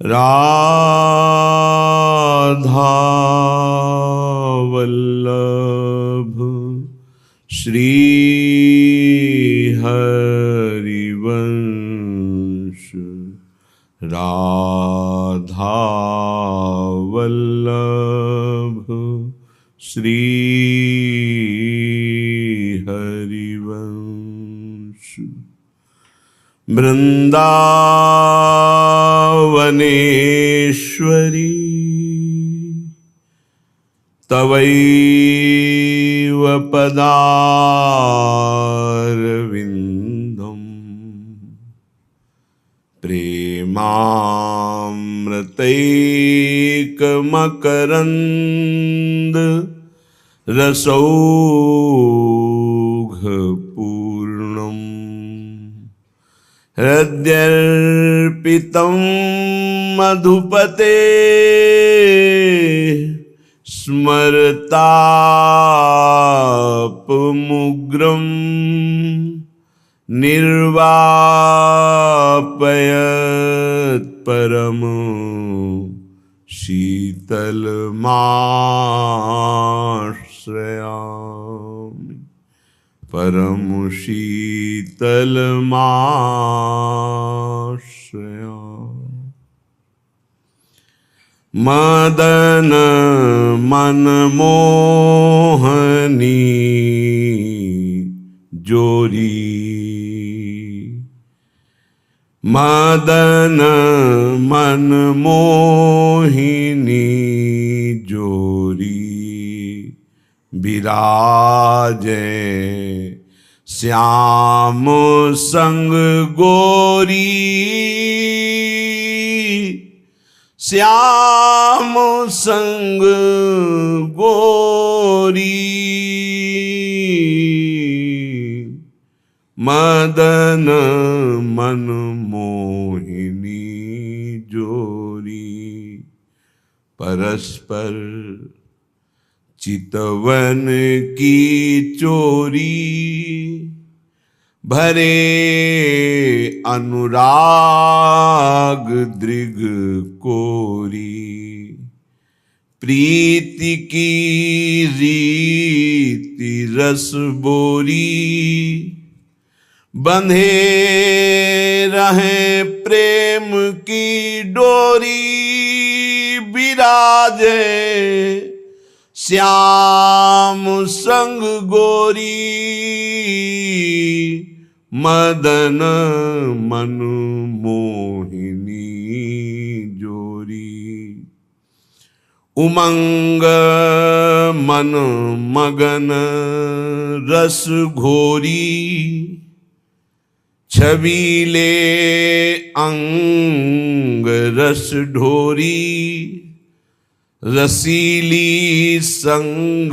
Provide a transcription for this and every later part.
राधा वल्लभ श्री हरिवंश। राधा वल्लभ श्री हरिवंश। वृंदावनेश्वरी तवैव पदारविन्दम् प्रेमामृतैकमकरन्द रसौघपूर्णम् हृद्यर्पितं मधुपते स्मरतापमुग्रं निर्वापयत् परम शीतलमाश्रयामि। परम शीतलमाश्रया। मदन मनमोहनी जोरी। मदन मनमोहिनी जोरी विराजे श्याम संग गोरी। श्याम संग गोरी। मदन मनमोहिनी जोरी परस्पर चितवन की चोरी। भरे अनुराग दृग कोरी। प्रीति की रीति रस बोरी। बंधे रहे प्रेम की डोरी। विराजे श्याम संग गोरी। मदन मनमोहिनी जोरी। उमंग मन मगन रस घोरी। छबीले अंग रस ढोरी। रसीली संग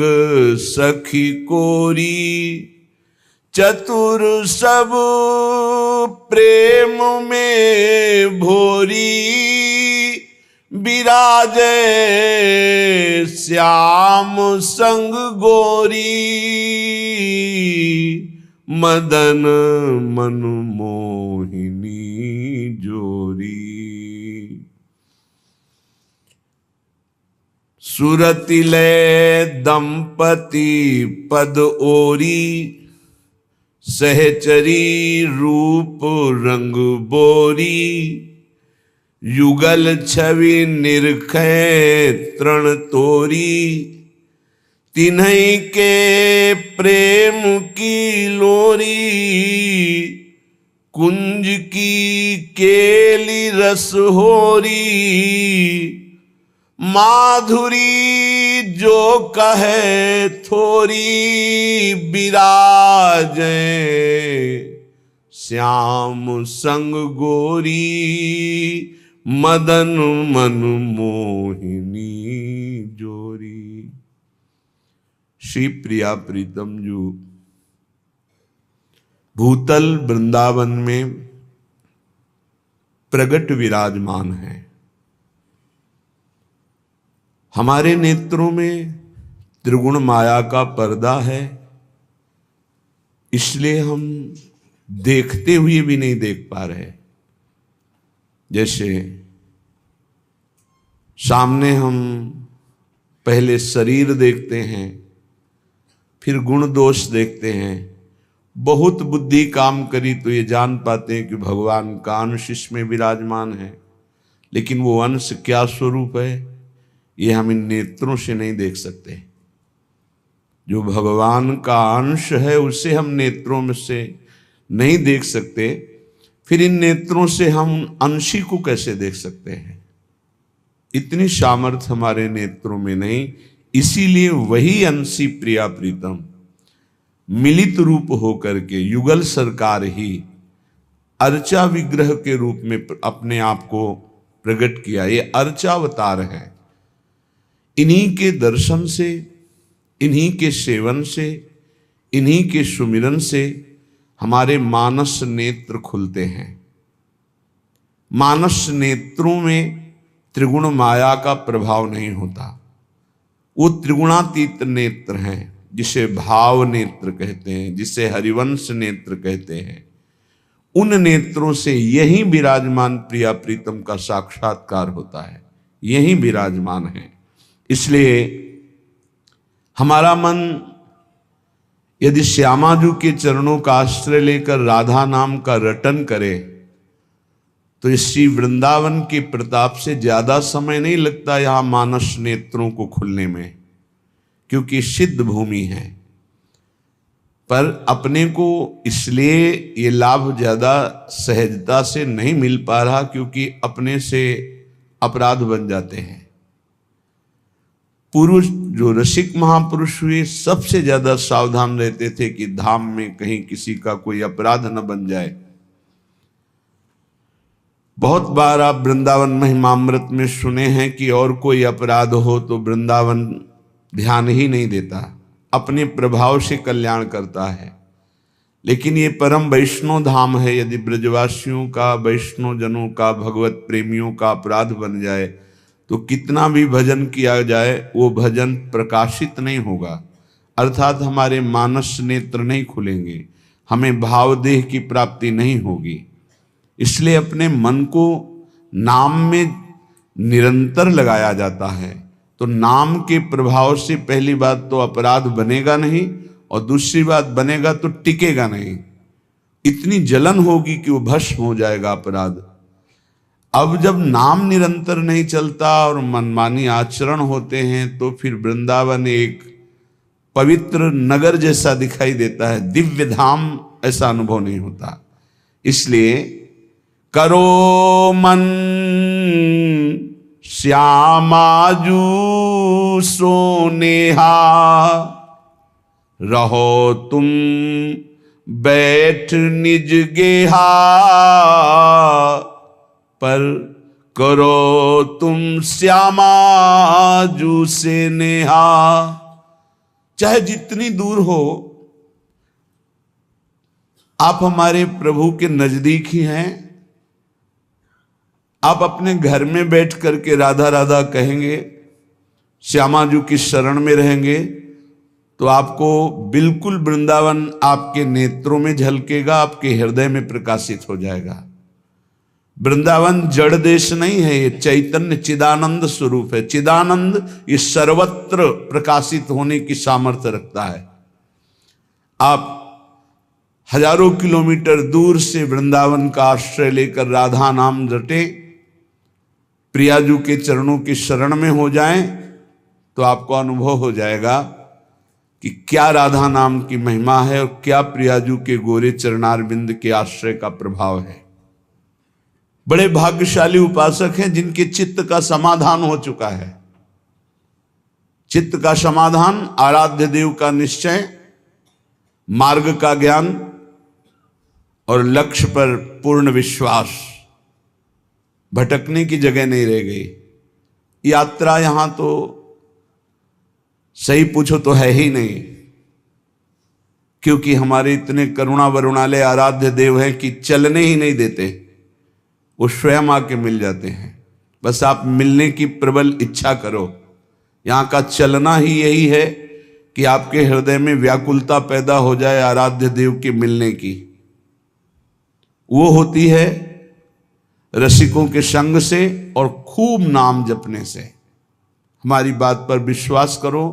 सखी कोरी। चतुर सब प्रेम में भोरी। विराजे श्याम संग गोरी। मदन मनमोहिनी जोरी। सुरतिले दंपति पद ओरी। सहचरी रूप रंग बोरी। युगल छवि निरखै तृण तोरी। तिन्हई के प्रेम की लोरी। कुंज की केली रस होरी। माधुरी जो कहे थोरी। विराजे श्याम संग गोरी। मदन मनमोहिनी जोरी। श्री प्रिया प्रीतम जो भूतल वृंदावन में प्रगट विराजमान है। हमारे नेत्रों में त्रिगुण माया का पर्दा है, इसलिए हम देखते हुए भी नहीं देख पा रहे। जैसे सामने हम पहले शरीर देखते हैं, फिर गुण दोष देखते हैं। बहुत बुद्धि काम करी तो ये जान पाते हैं कि भगवान का अंश इसमें विराजमान है, लेकिन वो अंश क्या स्वरूप है ये हम इन नेत्रों से नहीं देख सकते। जो भगवान का अंश है उसे हम नेत्रों में से नहीं देख सकते, फिर इन नेत्रों से हम अंशी को कैसे देख सकते हैं? इतनी सामर्थ्य हमारे नेत्रों में नहीं। इसीलिए वही अंशी प्रिया प्रीतम मिलित रूप होकर के युगल सरकार ही अर्चा विग्रह के रूप में अपने आप को प्रकट किया। ये अर्चावतार है। इन्हीं के दर्शन से, इन्हीं के सेवन से, इन्हीं के सुमिरन से हमारे मानस नेत्र खुलते हैं। मानस नेत्रों में त्रिगुण माया का प्रभाव नहीं होता। वो त्रिगुणातीत नेत्र हैं, जिसे भाव नेत्र कहते हैं, जिसे हरिवंश नेत्र कहते हैं। उन नेत्रों से यही विराजमान प्रिया प्रीतम का साक्षात्कार होता है, यही विराजमान है। इसलिए हमारा मन यदि श्यामाजू के चरणों का आश्रय लेकर राधा नाम का रटन करे तो इस श्री वृंदावन के प्रताप से ज्यादा समय नहीं लगता यहां मानस नेत्रों को खुलने में, क्योंकि सिद्ध भूमि है। पर अपने को इसलिए ये लाभ ज्यादा सहजता से नहीं मिल पा रहा क्योंकि अपने से अपराध बन जाते हैं। पुरुष जो रसिक महापुरुष हुए सबसे ज्यादा सावधान रहते थे कि धाम में कहीं किसी का कोई अपराध न बन जाए। बहुत बार आप वृंदावन महिमामृत में सुने हैं कि और कोई अपराध हो तो वृंदावन ध्यान ही नहीं देता, अपने प्रभाव से कल्याण करता है। लेकिन ये परम वैष्णव धाम है। यदि ब्रजवासियों का, वैष्णव जनों का, भगवत प्रेमियों का अपराध बन जाए तो कितना भी भजन किया जाए वो भजन प्रकाशित नहीं होगा, अर्थात हमारे मानस नेत्र नहीं खुलेंगे, हमें भावदेह की प्राप्ति नहीं होगी। इसलिए अपने मन को नाम में निरंतर लगाया जाता है। तो नाम के प्रभाव से पहली बात तो अपराध बनेगा नहीं, और दूसरी बात बनेगा तो टिकेगा नहीं। इतनी जलन होगी कि वो भस्म हो जाएगा अपराध। अब जब नाम निरंतर नहीं चलता और मनमानी आचरण होते हैं तो फिर वृंदावन एक पवित्र नगर जैसा दिखाई देता है, दिव्य धाम ऐसा अनुभव नहीं होता। इसलिए करो मन श्यामाजू सोनेहा, रहो तुम बैठ निज गेहा, पर करो तुम श्यामाजू से नेहा। चाहे जितनी दूर हो, आप हमारे प्रभु के नजदीक ही हैं। आप अपने घर में बैठ करके राधा राधा कहेंगे, श्यामाजू की शरण में रहेंगे, तो आपको बिल्कुल वृंदावन आपके नेत्रों में झलकेगा, आपके हृदय में प्रकाशित हो जाएगा। वृंदावन जड़ देश नहीं है, ये चैतन्य चिदानंद स्वरूप है। चिदानंद ये सर्वत्र प्रकाशित होने की सामर्थ्य रखता है। आप हजारों किलोमीटर दूर से वृंदावन का आश्रय लेकर राधा नाम रटे, प्रियाजू के चरणों की शरण में हो जाएं, तो आपको अनुभव हो जाएगा कि क्या राधा नाम की महिमा है और क्या प्रियाजू के गोरे चरणारविंद के आश्रय का प्रभाव है। बड़े भाग्यशाली उपासक हैं जिनके चित्त का समाधान हो चुका है। चित्त का समाधान, आराध्य देव का निश्चय, मार्ग का ज्ञान और लक्ष्य पर पूर्ण विश्वास। भटकने की जगह नहीं रह गई। यात्रा यहां तो सही पूछो तो है ही नहीं, क्योंकि हमारे इतने करुणा वरुणालय आराध्य देव हैं कि चलने ही नहीं देते, वो स्वयं आके मिल जाते हैं। बस आप मिलने की प्रबल इच्छा करो। यहाँ का चलना ही यही है कि आपके हृदय में व्याकुलता पैदा हो जाए आराध्य देव के मिलने की। वो होती है रसिकों के संग से और खूब नाम जपने से। हमारी बात पर विश्वास करो,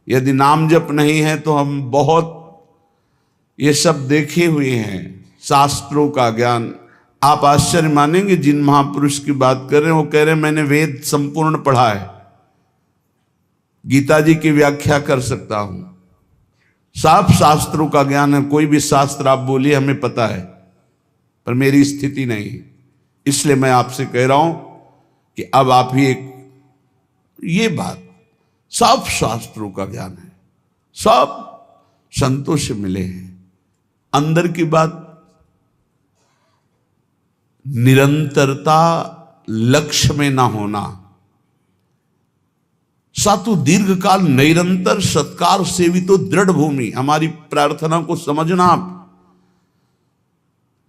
यदि नाम जप नहीं है तो हम बहुत ये सब देखे हुए हैं, शास्त्रों का ज्ञान। आप आश्चर्य मानेंगे, जिन महापुरुष की बात कर रहे हैं वो कह रहे हैं मैंने वेद संपूर्ण पढ़ा है, गीता जी की व्याख्या कर सकता हूं, साफ शास्त्रों का ज्ञान है, कोई भी शास्त्र आप बोलिए हमें पता है, पर मेरी स्थिति नहीं है। इसलिए मैं आपसे कह रहा हूं कि अब आप ही एक ये बात, सब शास्त्रों का ज्ञान है, सब संतों से मिले हैं। अंदर की बात निरंतरता लक्ष्य में ना होना, सातु दीर्घ काल निरंतर सत्कार सेवितो दृढ़ भूमि। हमारी प्रार्थना को समझना आप।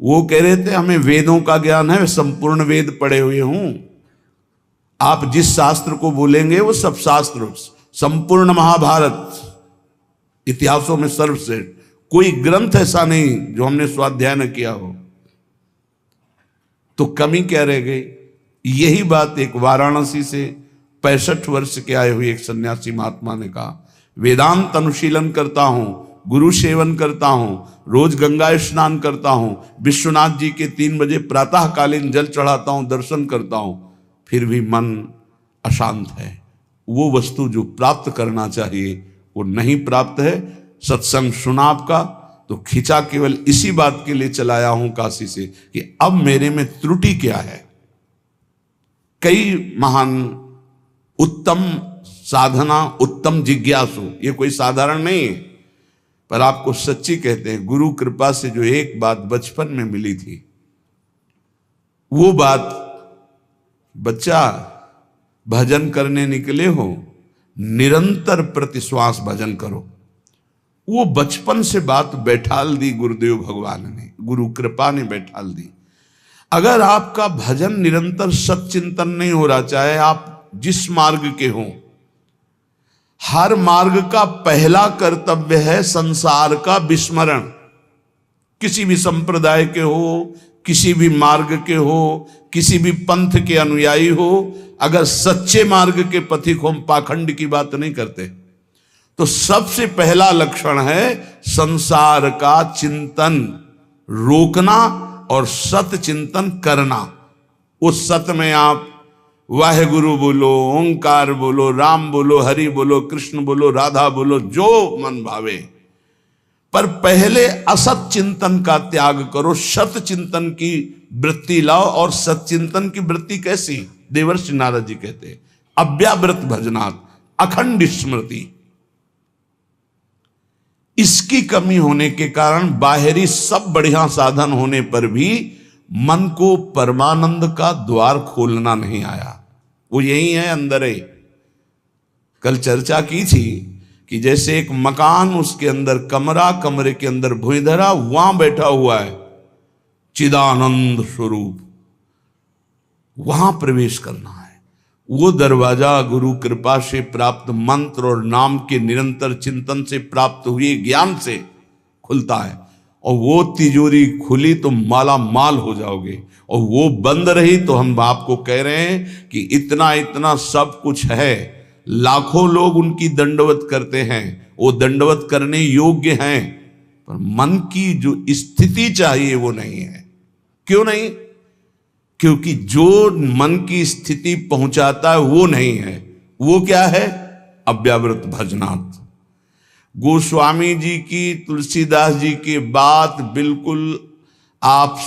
वो कह रहे थे हमें वेदों का ज्ञान है, संपूर्ण वेद पढ़े हुए हूं। आप जिस शास्त्र को बोलेंगे वो सब शास्त्र, संपूर्ण महाभारत, इतिहासों में सर्वश्रेष्ठ, कोई ग्रंथ ऐसा नहीं जो हमने स्वाध्याय न किया हो। तो कमी क्या रह गई? यही बात एक वाराणसी से 65 वर्ष के आए हुए एक सन्यासी महात्मा ने कहा, वेदांत अनुशीलन करता हूं, गुरु सेवन करता हूं, रोज गंगा स्नान करता हूं, विश्वनाथ जी के 3 बजे प्रातःकालीन जल चढ़ाता हूं, दर्शन करता हूं, फिर भी मन अशांत है। वो वस्तु जो प्राप्त करना चाहिए वो नहीं प्राप्त है। सत्संग सुना आपका तो खिंचा केवल इसी बात के लिए चलाया हूं काशी से कि अब मेरे में त्रुटि क्या है। कई महान उत्तम साधना, उत्तम जिज्ञासु, ये कोई साधारण नहीं है, पर आपको सच्ची कहते हैं, गुरु कृपा से जो एक बात बचपन में मिली थी, वो बात, बच्चा भजन करने निकले हो, निरंतर प्रतिश्वास भजन करो। वो बचपन से बात बैठाल दी गुरुदेव भगवान ने, गुरु कृपा ने बैठाल दी। अगर आपका भजन निरंतर सच्चिंतन नहीं हो रहा, चाहे आप जिस मार्ग के हों, हर मार्ग का पहला कर्तव्य है संसार का विस्मरण। किसी भी संप्रदाय के हो, किसी भी मार्ग के हो, किसी भी पंथ के अनुयायी हो, अगर सच्चे मार्ग के पथिक हो, हम पाखंड की बात नहीं करते, तो सबसे पहला लक्षण है संसार का चिंतन रोकना और सत चिंतन करना। उस सत में आप वाहेगुरु बोलो, ओंकार बोलो, राम बोलो, हरि बोलो, कृष्ण बोलो, राधा बोलो, जो मन भावे, पर पहले असत चिंतन का त्याग करो, सत चिंतन की वृत्ति लाओ। और सत चिंतन की वृत्ति कैसी? देवर्षि नारद जी कहते हैं, अव्यावृत भजनात्, अखंड स्मृति। इसकी कमी होने के कारण बाहरी सब बढ़िया साधन होने पर भी मन को परमानंद का द्वार खोलना नहीं आया। वो यही है, अंदर है। कल चर्चा की थी कि जैसे एक मकान, उसके अंदर कमरा, कमरे के अंदर भुइंधरा, वहां बैठा हुआ है चिदानंद स्वरूप, वहां प्रवेश करना है। वो दरवाजा गुरु कृपा से प्राप्त मंत्र और नाम के निरंतर चिंतन से प्राप्त हुए ज्ञान से खुलता है। और वो तिजोरी खुली तो माला माल हो जाओगे, और वो बंद रही तो हम आपको कह रहे हैं कि इतना इतना सब कुछ है, लाखों लोग उनकी दंडवत करते हैं, वो दंडवत करने योग्य हैं, पर मन की जो स्थिति चाहिए वो नहीं है। क्यों नहीं? क्योंकि जो मन की स्थिति पहुंचाता है वो नहीं है। वो क्या है? अव्यावृत भजनात्। गोस्वामी जी की, तुलसीदास जी की बात बिल्कुल, आप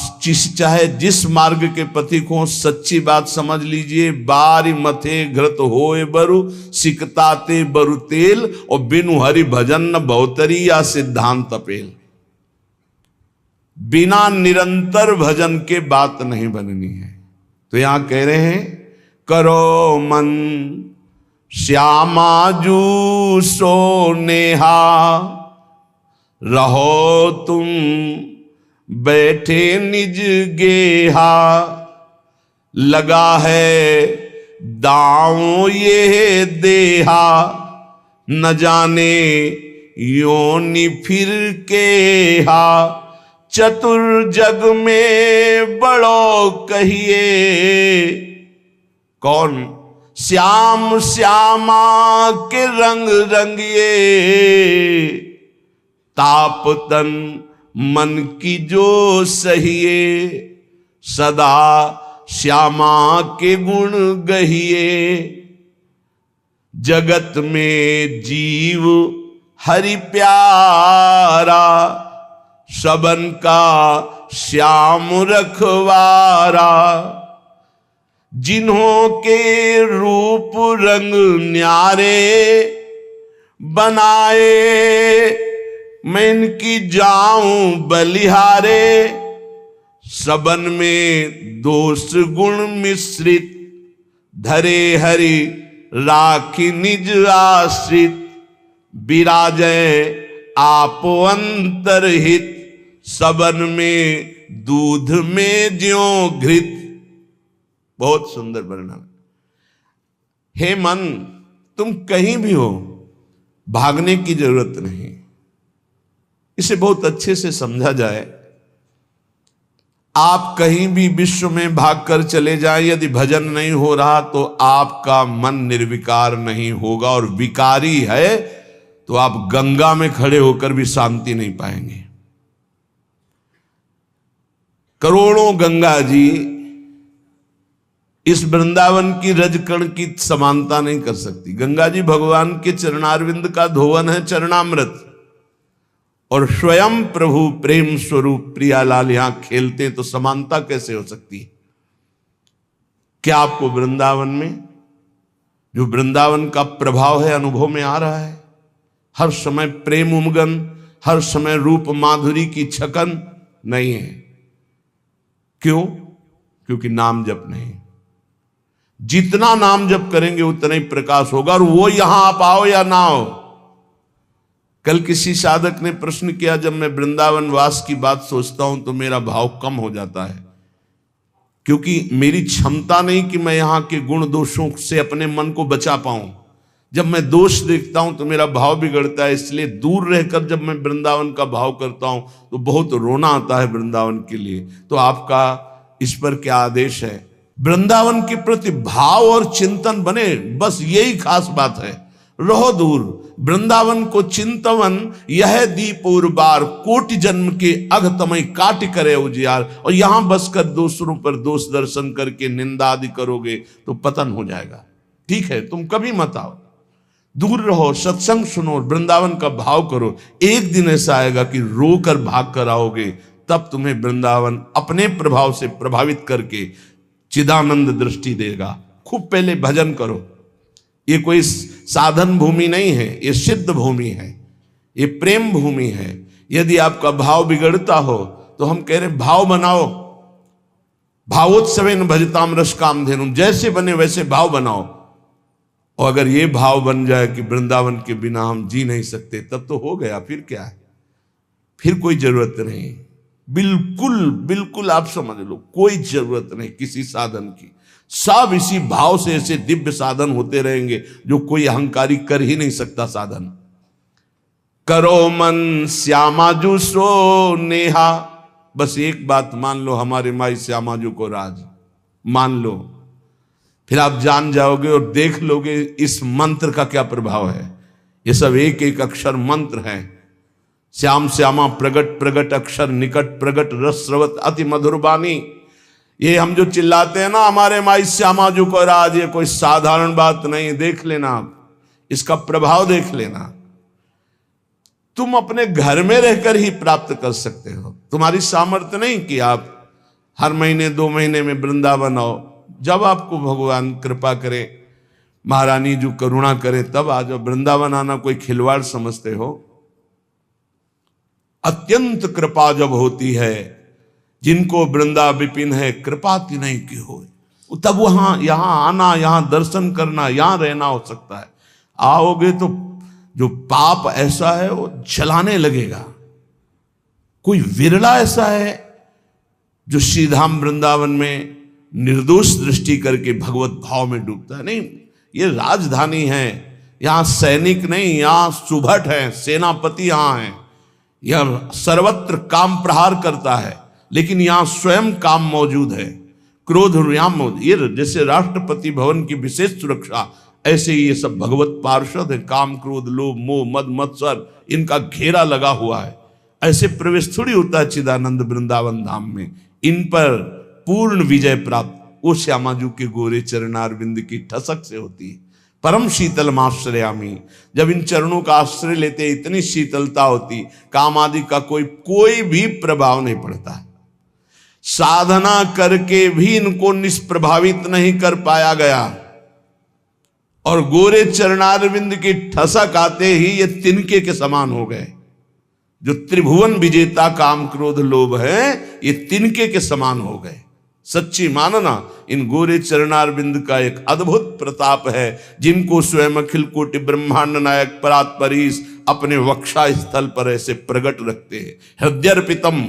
चाहे जिस मार्ग के पथिक हो, सच्ची बात समझ लीजिए। बारी मथे घृत होए बरु, सिकताते बरु तेल, और बिनु हरि भजन न बहुतरी या सिद्धांत अपेल। बिना निरंतर भजन के बात नहीं बननी है। तो यहां कह रहे हैं, करो मन श्यामा जू सोनेहा, रहो तुम बैठे निज गेहा, लगा है दांव ये देहा, न जाने योनि फिर के हा, चतुर जग में बड़ो कहिए। कौन? श्याम श्यामा के रंग रंगिए। ताप तन मन की जो सहिए। सदा श्यामा के गुण गहिए। जगत में जीव हरि प्यारा। सबन का श्याम रखवारा। जिन्हों के रूप रंग न्यारे बनाए। मैं इनकी जाऊं बलिहारे। सबन में दोष गुण मिश्रित। धरे हरि राखी निज आश्रित। विराजय आप अंतरहित। सबन में दूध में ज्यों घृत। बहुत सुंदर वर्णन। हे मन, तुम कहीं भी हो, भागने की जरूरत नहीं। इसे बहुत अच्छे से समझा जाए। आप कहीं भी विश्व में भागकर चले जाएं, यदि भजन नहीं हो रहा तो आपका मन निर्विकार नहीं होगा, और विकारी है तो आप गंगा में खड़े होकर भी शांति नहीं पाएंगे। करोड़ों गंगा जी इस वृंदावन की रजकण की समानता नहीं कर सकती। गंगा जी भगवान के चरणारविंद का धोवन है, चरणामृत, और स्वयं प्रभु प्रेम स्वरूप प्रियालाल यहां खेलते हैं, तो समानता कैसे हो सकती है? क्या आपको वृंदावन में जो वृंदावन का प्रभाव है अनुभव में आ रहा है? हर समय प्रेम उमगन, हर समय रूप माधुरी की छकन नहीं है। क्यों? क्योंकि नाम जप नहीं। जितना नाम जप करेंगे उतना ही प्रकाश होगा, और वो यहां आप आओ या ना आओ। कल किसी साधक ने प्रश्न किया, जब मैं वृंदावन वास की बात सोचता हूं तो मेरा भाव कम हो जाता है, क्योंकि मेरी क्षमता नहीं कि मैं यहां के गुण दोषों से अपने मन को बचा पाऊं। जब मैं दोष देखता हूं तो मेरा भाव बिगड़ता है, इसलिए दूर रहकर जब मैं वृंदावन का भाव करता हूं तो बहुत रोना आता है वृंदावन के लिए। तो आपका इस पर क्या आदेश है? वृंदावन के प्रति भाव और चिंतन बने, बस यही खास बात है। रहो दूर, वृंदावन को चिंतवन यह दीप और बार। कोटि जन्म के अघ तमय काट करे उजियार। और यहां बसकर दूसरों पर दोष दर्शन करके निंदा आदि करोगे तो पतन हो जाएगा। ठीक है, तुम कभी मत आओ, दूर रहो, सत्संग सुनो, वृंदावन का भाव करो। एक दिन ऐसा आएगा कि रोकर भाग कर आओगे, तब तुम्हें वृंदावन अपने प्रभाव से प्रभावित करके चिदानंद दृष्टि देगा। खूब पहले भजन करो। ये कोई साधन भूमि नहीं है, ये सिद्ध भूमि है, ये प्रेम भूमि है। यदि आपका भाव बिगड़ता हो तो हम कह रहे भाव बनाओ। भावोत्सवेन भजताम रस कामधेनुम। जैसे बने वैसे भाव बनाओ। और अगर ये भाव बन जाए कि वृंदावन के बिना हम जी नहीं सकते, तब तो हो गया। फिर क्या है? फिर कोई जरूरत नहीं। बिल्कुल बिल्कुल आप समझ लो, कोई जरूरत नहीं किसी साधन की। सब इसी भाव से ऐसे दिव्य साधन होते रहेंगे जो कोई अहंकारी कर ही नहीं सकता साधन। करो मन श्यामाजू सो नेहा। बस एक बात मान लो, हमारे माई श्यामाजू को राज मान लो, फिर आप जान जाओगे और देख लोगे इस मंत्र का क्या प्रभाव है। ये सब एक एक अक्षर मंत्र है। श्याम श्यामा प्रगट प्रगट अक्षर निकट प्रगट रस स्रवत अति मधुर बानी। ये हम जो चिल्लाते हैं ना, हमारे माई श्यामाजू को राज, ये कोई साधारण बात नहीं। देख लेना आप, इसका प्रभाव देख लेना। तुम अपने घर में रहकर ही प्राप्त कर सकते हो। तुम्हारी सामर्थ्य नहीं कि आप हर महीने 2 महीने में वृंदावन आओ। जब आपको भगवान कृपा करे, महारानी जो करुणा करे, तब आ जाओ। वृंदावन आना कोई खिलवाड़ समझते हो? अत्यंत कृपा जब होती है, जिनको वृंदा विपिन है कृपा तिन्हीं की हो, तब वहां यहां आना, यहां दर्शन करना, यहां रहना हो सकता है। आओगे तो जो पाप ऐसा है वो जलाने लगेगा। कोई विरला ऐसा है जो श्रीधाम वृंदावन में निर्दोष दृष्टि करके भगवत भाव में डूबता है। नहीं, ये राजधानी है, यहां सैनिक नहीं, यहां सुभट है, सेनापति यहां है। यह सर्वत्र काम प्रहार करता है, लेकिन यहां स्वयं काम मौजूद है, क्रोध यहां मौजूद। ये जैसे राष्ट्रपति भवन की विशेष सुरक्षा, ऐसे ही ये सब भगवत पार्षद है। काम, क्रोध, लोभ, मोह, मद, मत्सर, इनका घेरा लगा हुआ है। ऐसे प्रवेश थोड़ी होता है चिदानंद वृंदावन धाम में। इन पर पूर्ण विजय प्राप्त वो श्यामाजू के गोरे चरणारविंद की ठसक से होती है। परम शीतल आश्रयामी, जब इन चरणों का आश्रय लेते इतनी शीतलता होती, काम आदि का कोई भी प्रभाव नहीं पड़ता है। साधना करके भी इनको निष्प्रभावित नहीं कर पाया गया, और गोरे चरणारविंद की ठसक आते ही ये तिनके के समान हो गए। जो त्रिभुवन विजेता काम, क्रोध, लोभ है, ये तिनके के समान हो गए। सच्ची मानना, इन गोरे चरणारविंद का एक अद्भुत प्रताप है, जिनको स्वयं अखिल कोटि ब्रह्मांड नायक परात्परीश अपने वक्षा स्थल पर ऐसे प्रकट रखते हैं। हृदयर्पितम,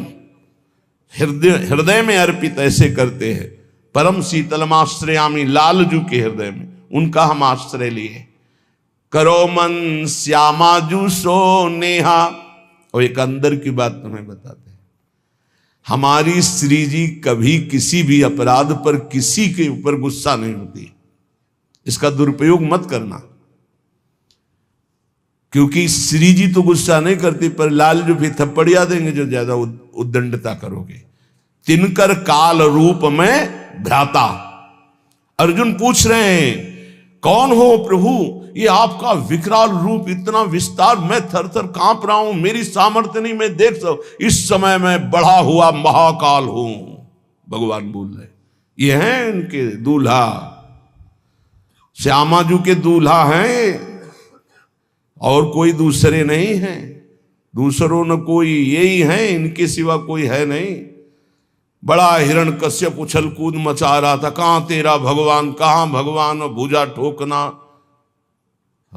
हृदय में अर्पित ऐसे करते हैं। परम शीतलमाश्रयामी, लालजू के हृदय में उनका हम आश्रय लिए। करो मन श्यामाजू सो नेहा। और एक अंदर की बात तुम्हें बताते हैं, हमारी श्री जी कभी किसी भी अपराध पर किसी के ऊपर गुस्सा नहीं होती। इसका दुरुपयोग मत करना, क्योंकि श्री जी तो गुस्सा नहीं करती, पर लाल जो भी थप्पड़िया देंगे जो ज्यादा उद्दंडता करोगे। तिनकर काल रूप में भ्राता। अर्जुन पूछ रहे हैं, कौन हो प्रभु? ये आपका विकराल रूप, इतना विस्तार, मैं थर थर कांप रहा हूं, मेरी सामर्थ्य नहीं, मैं देख सकूं। इस समय मैं बढ़ा हुआ महाकाल हूं, भगवान बोल रहे। ये हैं इनके दूल्हा, श्यामाजू के दूल्हा हैं, और कोई दूसरे नहीं हैं। दूसरों न कोई, यही हैं, इनके सिवा कोई है नहीं। बड़ा हिरण्यकश्यप उछल कूद मचा रहा था, कहां तेरा भगवान, कहां भगवान, और भुजा ठोकना।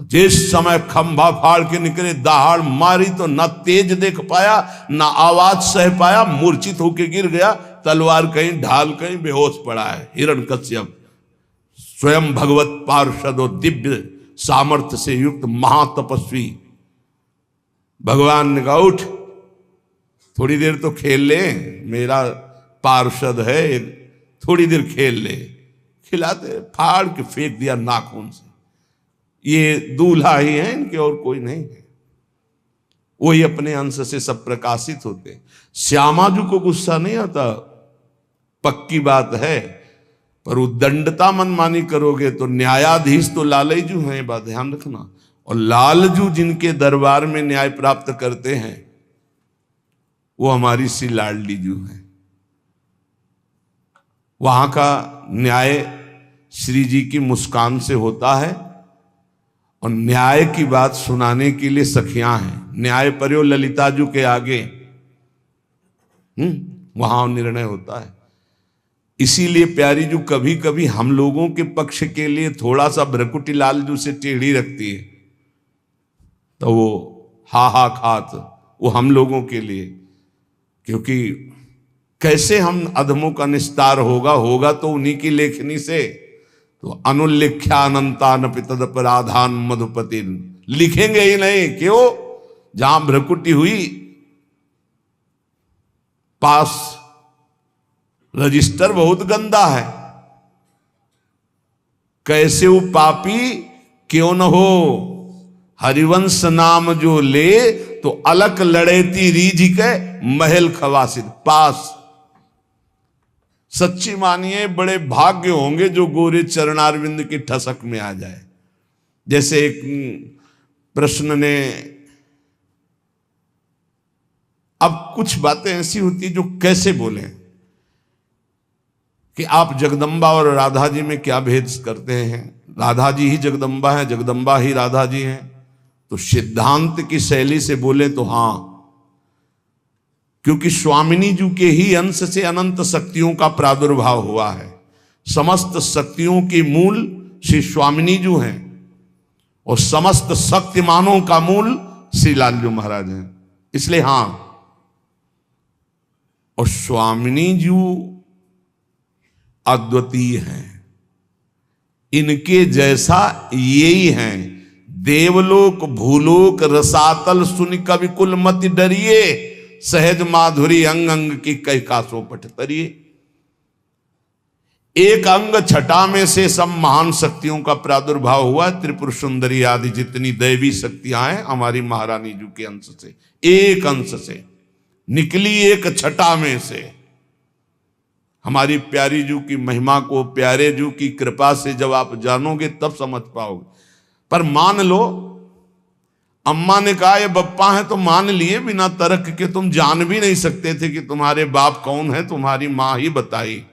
जिस समय खंभा फाड़ के निकले, दहाड़ मारी तो न तेज देख पाया, न आवाज सह पाया, मूर्छित होके गिर गया। तलवार कहीं ढाल, कहीं बेहोश पड़ा है हिरण्यकश्यप। स्वयं भगवत पार्षद और दिव्य सामर्थ्य से युक्त महातपस्वी भगवान ने कहा, उठ, थोड़ी देर तो खेल ले, मेरा पार्षद है, थोड़ी देर खेल ले। खिलाते, फाड़ के फेंक दिया नाखून से। ये दूल्हा ही है इनके, और कोई नहीं है। वही अपने अंश से सब प्रकाशित होते। श्यामाजू को गुस्सा नहीं आता, पक्की बात है, पर उद्दंडता मनमानी करोगे तो न्यायाधीश तो लालजू हैं, ये बात ध्यान रखना। और लालजू जिनके दरबार में न्याय प्राप्त करते हैं, वो हमारी सी लाडली जू है। वहां का न्याय श्री जी की मुस्कान से होता है, और न्याय की बात सुनाने के लिए सखियां हैं। न्याय पर्यो ललिताजू के आगे वहां निर्णय होता है। इसीलिए प्यारी जू कभी कभी हम लोगों के पक्ष के लिए थोड़ा सा भ्रकुटी लालजू से टेढ़ी रखती है, तो वो हा खात, वो हम लोगों के लिए। क्योंकि कैसे हम अधमों का निस्तार होगा तो उन्हीं की लेखनी से। तो अनुल्लिख्यानंतान तदपराधान मधुपति, लिखेंगे ही नहीं। क्यों? जहां भ्रकुटी हुई, पास रजिस्टर बहुत गंदा है। कैसे वो पापी क्यों न हो, हरिवंश नाम जो ले, तो अलक लड़ेती रीझ के महल खवासिद पास। सच्ची मानिए, बड़े भाग्य होंगे जो गोरे चरणारविंद की ठसक में आ जाए। जैसे एक प्रश्न ने, अब कुछ बातें ऐसी होती जो कैसे बोले कि आप जगदम्बा और राधा जी में क्या भेद करते हैं? राधा जी ही जगदम्बा है, जगदम्बा ही राधा जी हैं। तो सिद्धांत की शैली से बोले तो हां, क्योंकि स्वामिनी जी के ही अंश से अनंत शक्तियों का प्रादुर्भाव हुआ है। समस्त शक्तियों के मूल श्री स्वामिनी जी हैं, और समस्त शक्तिमानों का मूल श्री लालजू महाराज हैं। इसलिए हां, और स्वामिनी जी अद्वितीय हैं। इनके जैसा यही हैं, देवलोक भूलोक रसातल सुनि कवि कुल मति डरिए, सहज माधुरी अंग अंग की कई कासों पट तरिए। एक अंग छटा में से सब महान शक्तियों का प्रादुर्भाव हुआ। त्रिपुर सुंदरी आदि जितनी दैवी शक्तियां हैं हमारी महारानी जी के अंश से, एक अंश से निकली, एक छटा में से। हमारी प्यारी जू की महिमा को, प्यारे जू की कृपा से जब आप जानोगे तब समझ पाओगे। पर मान लो, अम्मा ने कहा ये बप्पा है तो मान लिए, बिना तर्क के तुम जान भी नहीं सकते थे कि तुम्हारे बाप कौन है, तुम्हारी माँ ही बताई।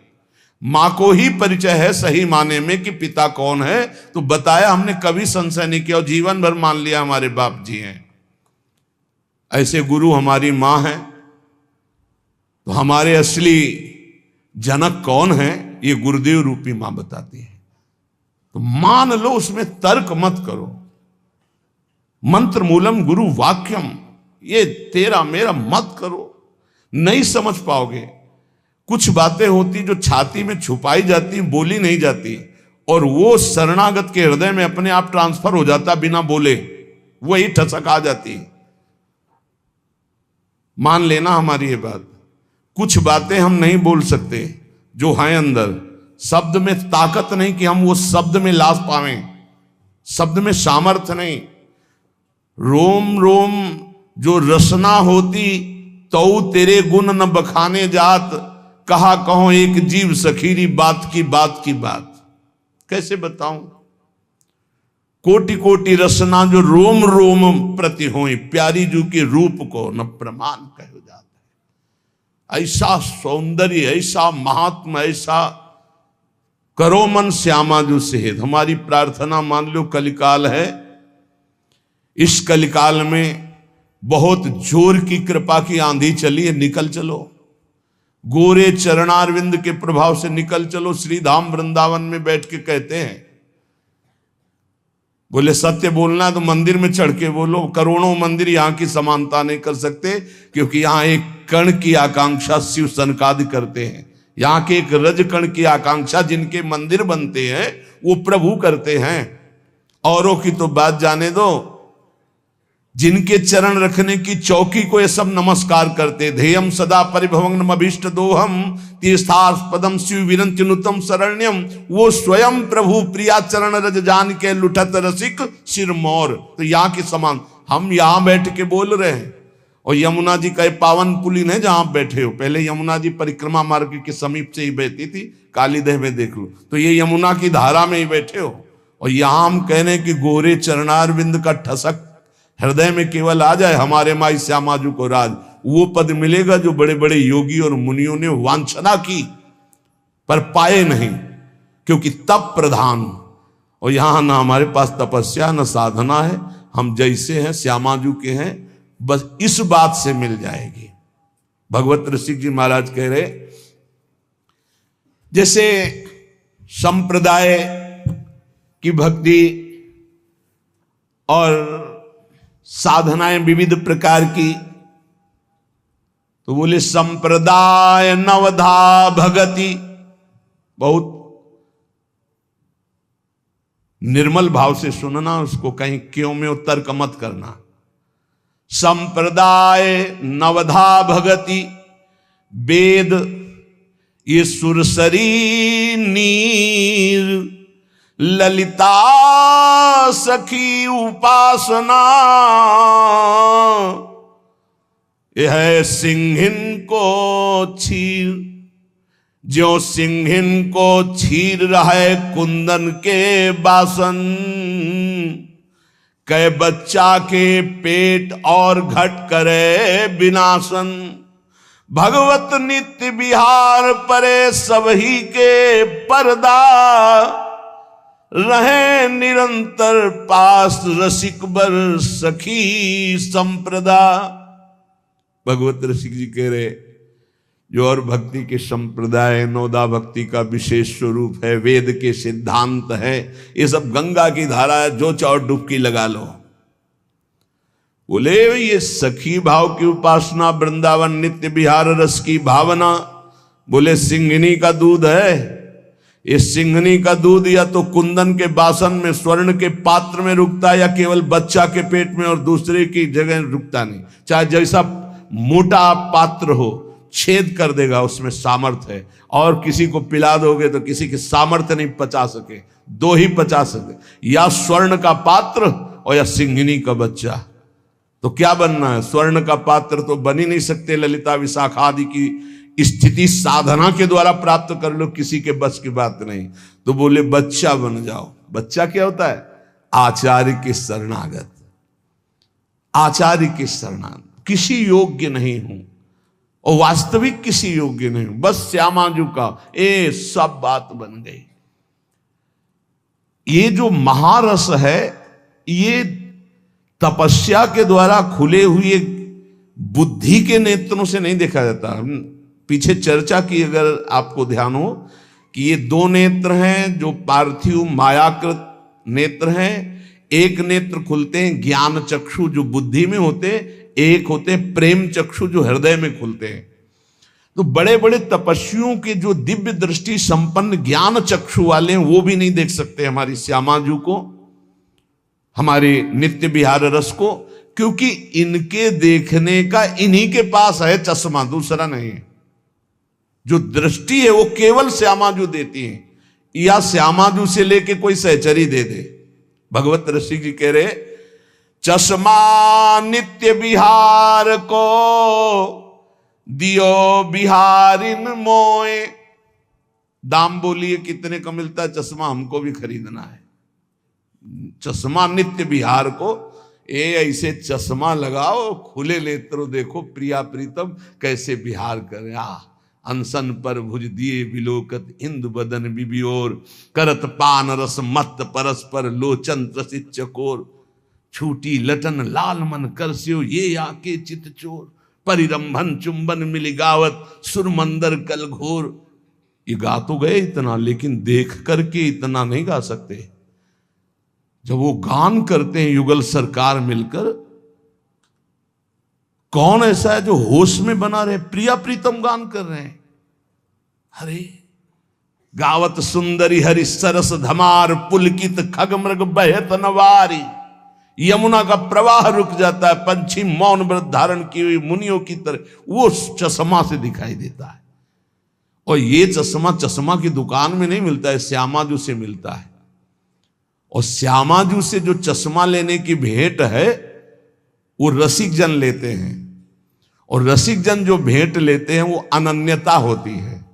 माँ को ही परिचय है सही माने में कि पिता कौन है, तो बताया, हमने कभी संशय नहीं किया और जीवन भर मान लिया हमारे बाप जी हैं। ऐसे गुरु हमारी माँ है, तो हमारे असली जनक कौन है ये गुरुदेव रूपी माँ बताती है। तो मान लो, उसमें तर्क मत करो। मंत्र मूलम गुरु वाक्यम, ये तेरा मेरा मत करो, नहीं समझ पाओगे। कुछ बातें होती जो छाती में छुपाई जाती, बोली नहीं जाती, और वो शरणागत के हृदय में अपने आप ट्रांसफर हो जाता बिना बोले, वही ठसक आ जाती। मान लेना हमारी ये बात। कुछ बातें हम नहीं बोल सकते जो हैं अंदर, शब्द में ताकत नहीं कि हम वो शब्द में लाश पावें, शब्द में सामर्थ्य नहीं। रोम रोम जो रसना होती तो तेरे गुण न बखाने जात, कहा कहो एक जीव सखीरी बात की बात की बात। कैसे बताऊं? कोटि कोटि रसना जो रोम रोम प्रति होई, प्यारी जू के रूप को न प्रमाण कहो जाता है। ऐसा सौंदर्य, ऐसा महात्मा, ऐसा करो मन श्यामा जो सेहत। हमारी प्रार्थना मान लो कलिकाल है, इस कलिकाल में बहुत जोर की कृपा की आंधी चली है, निकल चलो। गोरे चरणारविंद के प्रभाव से निकल चलो। श्री धाम वृंदावन में बैठ के कहते हैं, बोले सत्य बोलना है तो मंदिर में चढ़ के बोलो। करोड़ों मंदिर यहां की समानता नहीं कर सकते, क्योंकि यहां एक कण की आकांक्षा शिव सनकादि करते हैं। यहां के एक रज कण की आकांक्षा जिनके मंदिर बनते हैं वो प्रभु करते हैं। औरों की तो बात जाने दो, जिनके चरण रखने की चौकी को ये सब नमस्कार करते। ध्येयम सदा परिभवग्नम अभीष्ट दोहम तीर्थास्पदम शिव विरंति नुतम शरण्यम। वो स्वयं प्रभु प्रिया चरण रज जान के लुठत रसिक सिर मोर। तो यहाँ के समान हम यहाँ बैठ के बोल रहे हैं, और यमुना जी का पावन पुलिन है जहां आप बैठे हो। पहले यमुना जी परिक्रमा मार्ग के समीप से ही बहती थी, कालीदेह में देख लो, तो ये यमुना की धारा में ही बैठे हो। और यहां हम कह रहे हैं कि गोरे चरणारविंद का ठसक हृदय में केवल आ जाए, हमारे माई श्यामाजू को राज, वो पद मिलेगा जो बड़े बड़े योगी और मुनियों ने वांछना की पर पाए नहीं, क्योंकि तप प्रधान। और यहां ना हमारे पास तपस्या न साधना है, हम जैसे हैं श्यामाजू के हैं, बस इस बात से मिल जाएगी। भगवत ऋषि जी महाराज कह रहे, जैसे संप्रदाय की भक्ति और साधनाएं विविध प्रकार की, तो बोले संप्रदाय नवधा भगति। बहुत निर्मल भाव से सुनना उसको, कहीं क्यों में तर्क मत करना। संप्रदाय नवधा भगति वेद ये सुरसरी नीर, ललिता सखी उपासना यह सिंहिन को छीर। जो सिंहिन को छीर रहे कुंदन के बासन, कै बच्चा के पेट और घट करे विनाशन। भगवत नित्य विहार परे सबही के पर्दा, रहे निरंतर पास रसिक बर सखी संप्रदा। भगवत रसिक जी कह रहे, जो और भक्ति के संप्रदाय नौदा भक्ति का विशेष स्वरूप है, वेद के सिद्धांत है, ये सब गंगा की धारा है, जो चाहो डुबकी लगा लो। बोले ये सखी भाव की उपासना, वृंदावन नित्य विहार रस की भावना, बोले सिंहिनी का दूध है। ये सिंघनी का दूध या तो कुंदन के बासन में, स्वर्ण के पात्र में रुकता है, या केवल बच्चा के पेट में और दूसरे की जगह रुकता नहीं। चाहे जैसा मोटा पात्र हो, छेद कर देगा, उसमें सामर्थ्य है। और किसी को पिला दोगे तो किसी के सामर्थ्य नहीं पचा सके, दो ही पचा सके, या स्वर्ण का पात्र और या सिंघनी का बच्चा। तो क्या बनना है? स्वर्ण का पात्र तो बन ही नहीं सकते, ललिता विशाखा आदि की स्थिति साधना के द्वारा प्राप्त कर लो, किसी के बस की बात नहीं। तो बोले बच्चा बन जाओ। बच्चा क्या होता है? आचार्य के शरणागत, आचार्य के शरणागत। किसी योग्य नहीं हूं और वास्तविक किसी योग्य नहीं हूं, बस श्यामाजू का ए सब बात बन गई। ये जो महारस है, ये तपस्या के द्वारा खुले हुए बुद्धि के नेत्रों से नहीं देखा जाता। हम पीछे चर्चा की, अगर आपको ध्यान हो, कि ये दो नेत्र हैं जो पार्थिव मायाकृत नेत्र हैं। एक नेत्र खुलते हैं ज्ञान चक्षु जो बुद्धि में होते, एक होते प्रेम चक्षु जो हृदय में खुलते हैं। तो बड़े बड़े तपस्वियों के जो दिव्य दृष्टि संपन्न ज्ञान चक्षु वाले हैं, वो भी नहीं देख सकते हमारी श्यामाजू को, हमारे नित्य विहार रस को, क्योंकि इनके देखने का इन्हीं के पास है चश्मा, दूसरा नहीं है। जो दृष्टि है वो केवल श्यामाजू देती है, या श्यामाजू से लेके कोई सहचरी दे दे। भगवत ऋषि जी कह रहे, चश्मा नित्य विहार को दियो बिहारिन मोए। दाम बोलिए कितने का मिलता है चश्मा, हमको भी खरीदना है। चश्मा नित्य विहार को, ऐसे चश्मा लगाओ, खुले नेत्रों देखो प्रिया प्रीतम कैसे विहार करे। अनसन पर भुज दिए विलोकत इंदु बदन बिबियोर, करत पान रस मत परस्पर लोचन त्रसित चकोर। छूटी लटन लाल मन करस्यो ये आके चित चोर, परिरंभन चुंबन मिली गावत सुरमंदर कल घोर। ये गा तो गए इतना, लेकिन देख करके इतना नहीं गा सकते। जब वो गान करते हैं युगल सरकार मिलकर, कौन ऐसा है जो होश में बना रहे? प्रिया प्रीतम गान कर रहे हैं। अरे गावत सुंदरी हरि सरस धमार, पुलकित खगमृग बहत नवारी। यमुना का प्रवाह रुक जाता है, पंछी मौन व्रत धारण की हुई मुनियों की तरह वो चश्मा से दिखाई देता है। और ये चश्मा की दुकान में नहीं मिलता है, श्यामाजू से मिलता है। और श्यामाजू से जो चश्मा लेने की भेंट है वो रसिक जन लेते हैं, और रसिक जन जो भेंट लेते हैं वो अनन्यता होती है।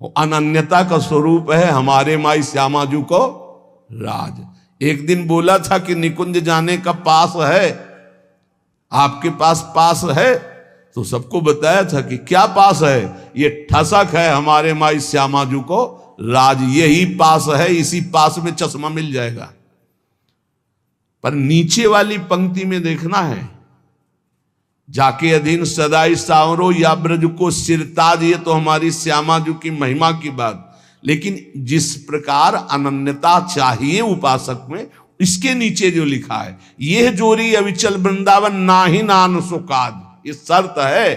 वो अनन्यता का स्वरूप है हमारे माई श्यामाजू को राज। एक दिन बोला था कि निकुंज जाने का पास है, आपके पास है, तो सबको बताया था कि क्या पास है? ये ठसक है हमारे माई श्यामाजू को राज, यही पास है, इसी पास में चश्मा मिल जाएगा। पर नीचे वाली पंक्ति में देखना है, जाके अधीन सदाई सावरो या ब्रज को सिरताज, ये तो हमारी श्यामाजू की महिमा की बात। लेकिन जिस प्रकार अनन्यता चाहिए उपासक में, इसके नीचे जो लिखा है, यह जोरी अविचल वृंदावन नाही नान सुकाद। ये शर्त है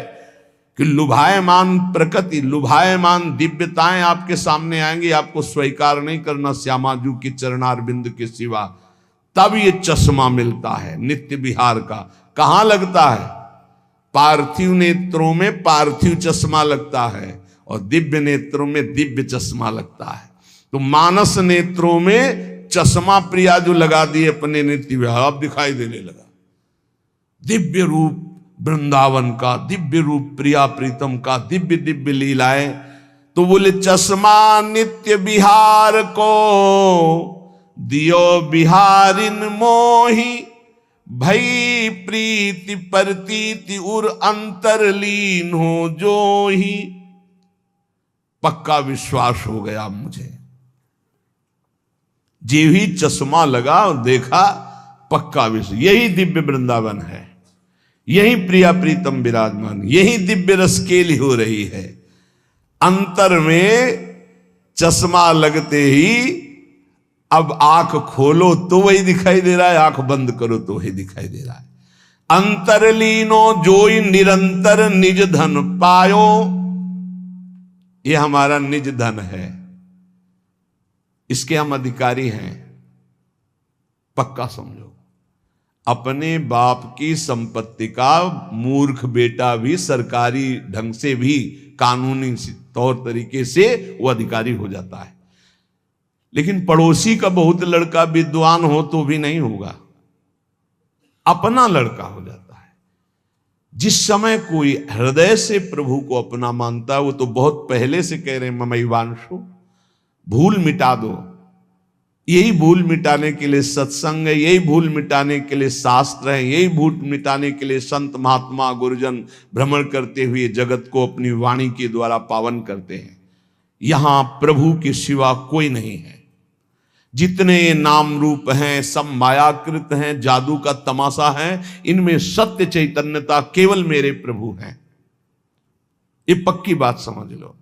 कि लुभायमान प्रकृति, लुभायमान दिव्यताएं आपके सामने आएंगी, आपको स्वीकार नहीं करना श्यामाजू की चरणारविंद के सिवा, तब ये चश्मा मिलता है नित्य विहार का। कहां लगता है? पार्थिव नेत्रों में पार्थिव चश्मा लगता है, और दिव्य नेत्रों में दिव्य चश्मा लगता है। तो मानस नेत्रों में चश्मा प्रिया जो लगा दिए अपने नित्य विहार, अब दिखाई देने लगा दिव्य रूप वृंदावन का, दिव्य रूप प्रिया प्रीतम का, दिव्य दिव्य लीलाएं। तो बोले चश्मा नित्य विहार को दियो बिहारिन मोही, भई प्रीति प्रतीति उर अंतरलीन हो जो ही। पक्का विश्वास हो गया मुझे, जी ही चश्मा लगा और देखा, पक्का विश्वास, यही दिव्य वृंदावन है, यही प्रिया प्रीतम विराजमान, यही दिव्य रसकेली हो रही है। अंतर में चश्मा लगते ही अब आंख खोलो तो वही दिखाई दे रहा है, आंख बंद करो तो वही दिखाई दे रहा है। अंतरलीनो जोई निरंतर निज धन पायो, ये हमारा निज धन है। इसके हम अधिकारी हैं, पक्का समझो। अपने बाप की संपत्ति का मूर्ख बेटा भी सरकारी ढंग से भी कानूनी तौर तरीके से वो अधिकारी हो जाता है, लेकिन पड़ोसी का बहुत लड़का विद्वान हो तो भी नहीं होगा, अपना लड़का हो जाता है। जिस समय कोई हृदय से प्रभु को अपना मानता है, वो तो बहुत पहले से कह रहे हैं ममैवांशु, भूल मिटा दो। यही भूल मिटाने के लिए सत्संग है, यही भूल मिटाने के लिए शास्त्र है, यही भूल मिटाने के लिए संत महात्मा गुरुजन भ्रमण करते हुए जगत को अपनी वाणी के द्वारा पावन करते हैं। यहां प्रभु के सिवा कोई नहीं है। जितने नाम रूप हैं सब मायाकृत हैं, जादू का तमाशा है, इनमें सत्य चैतन्यता केवल मेरे प्रभु हैं। ये पक्की बात समझ लो।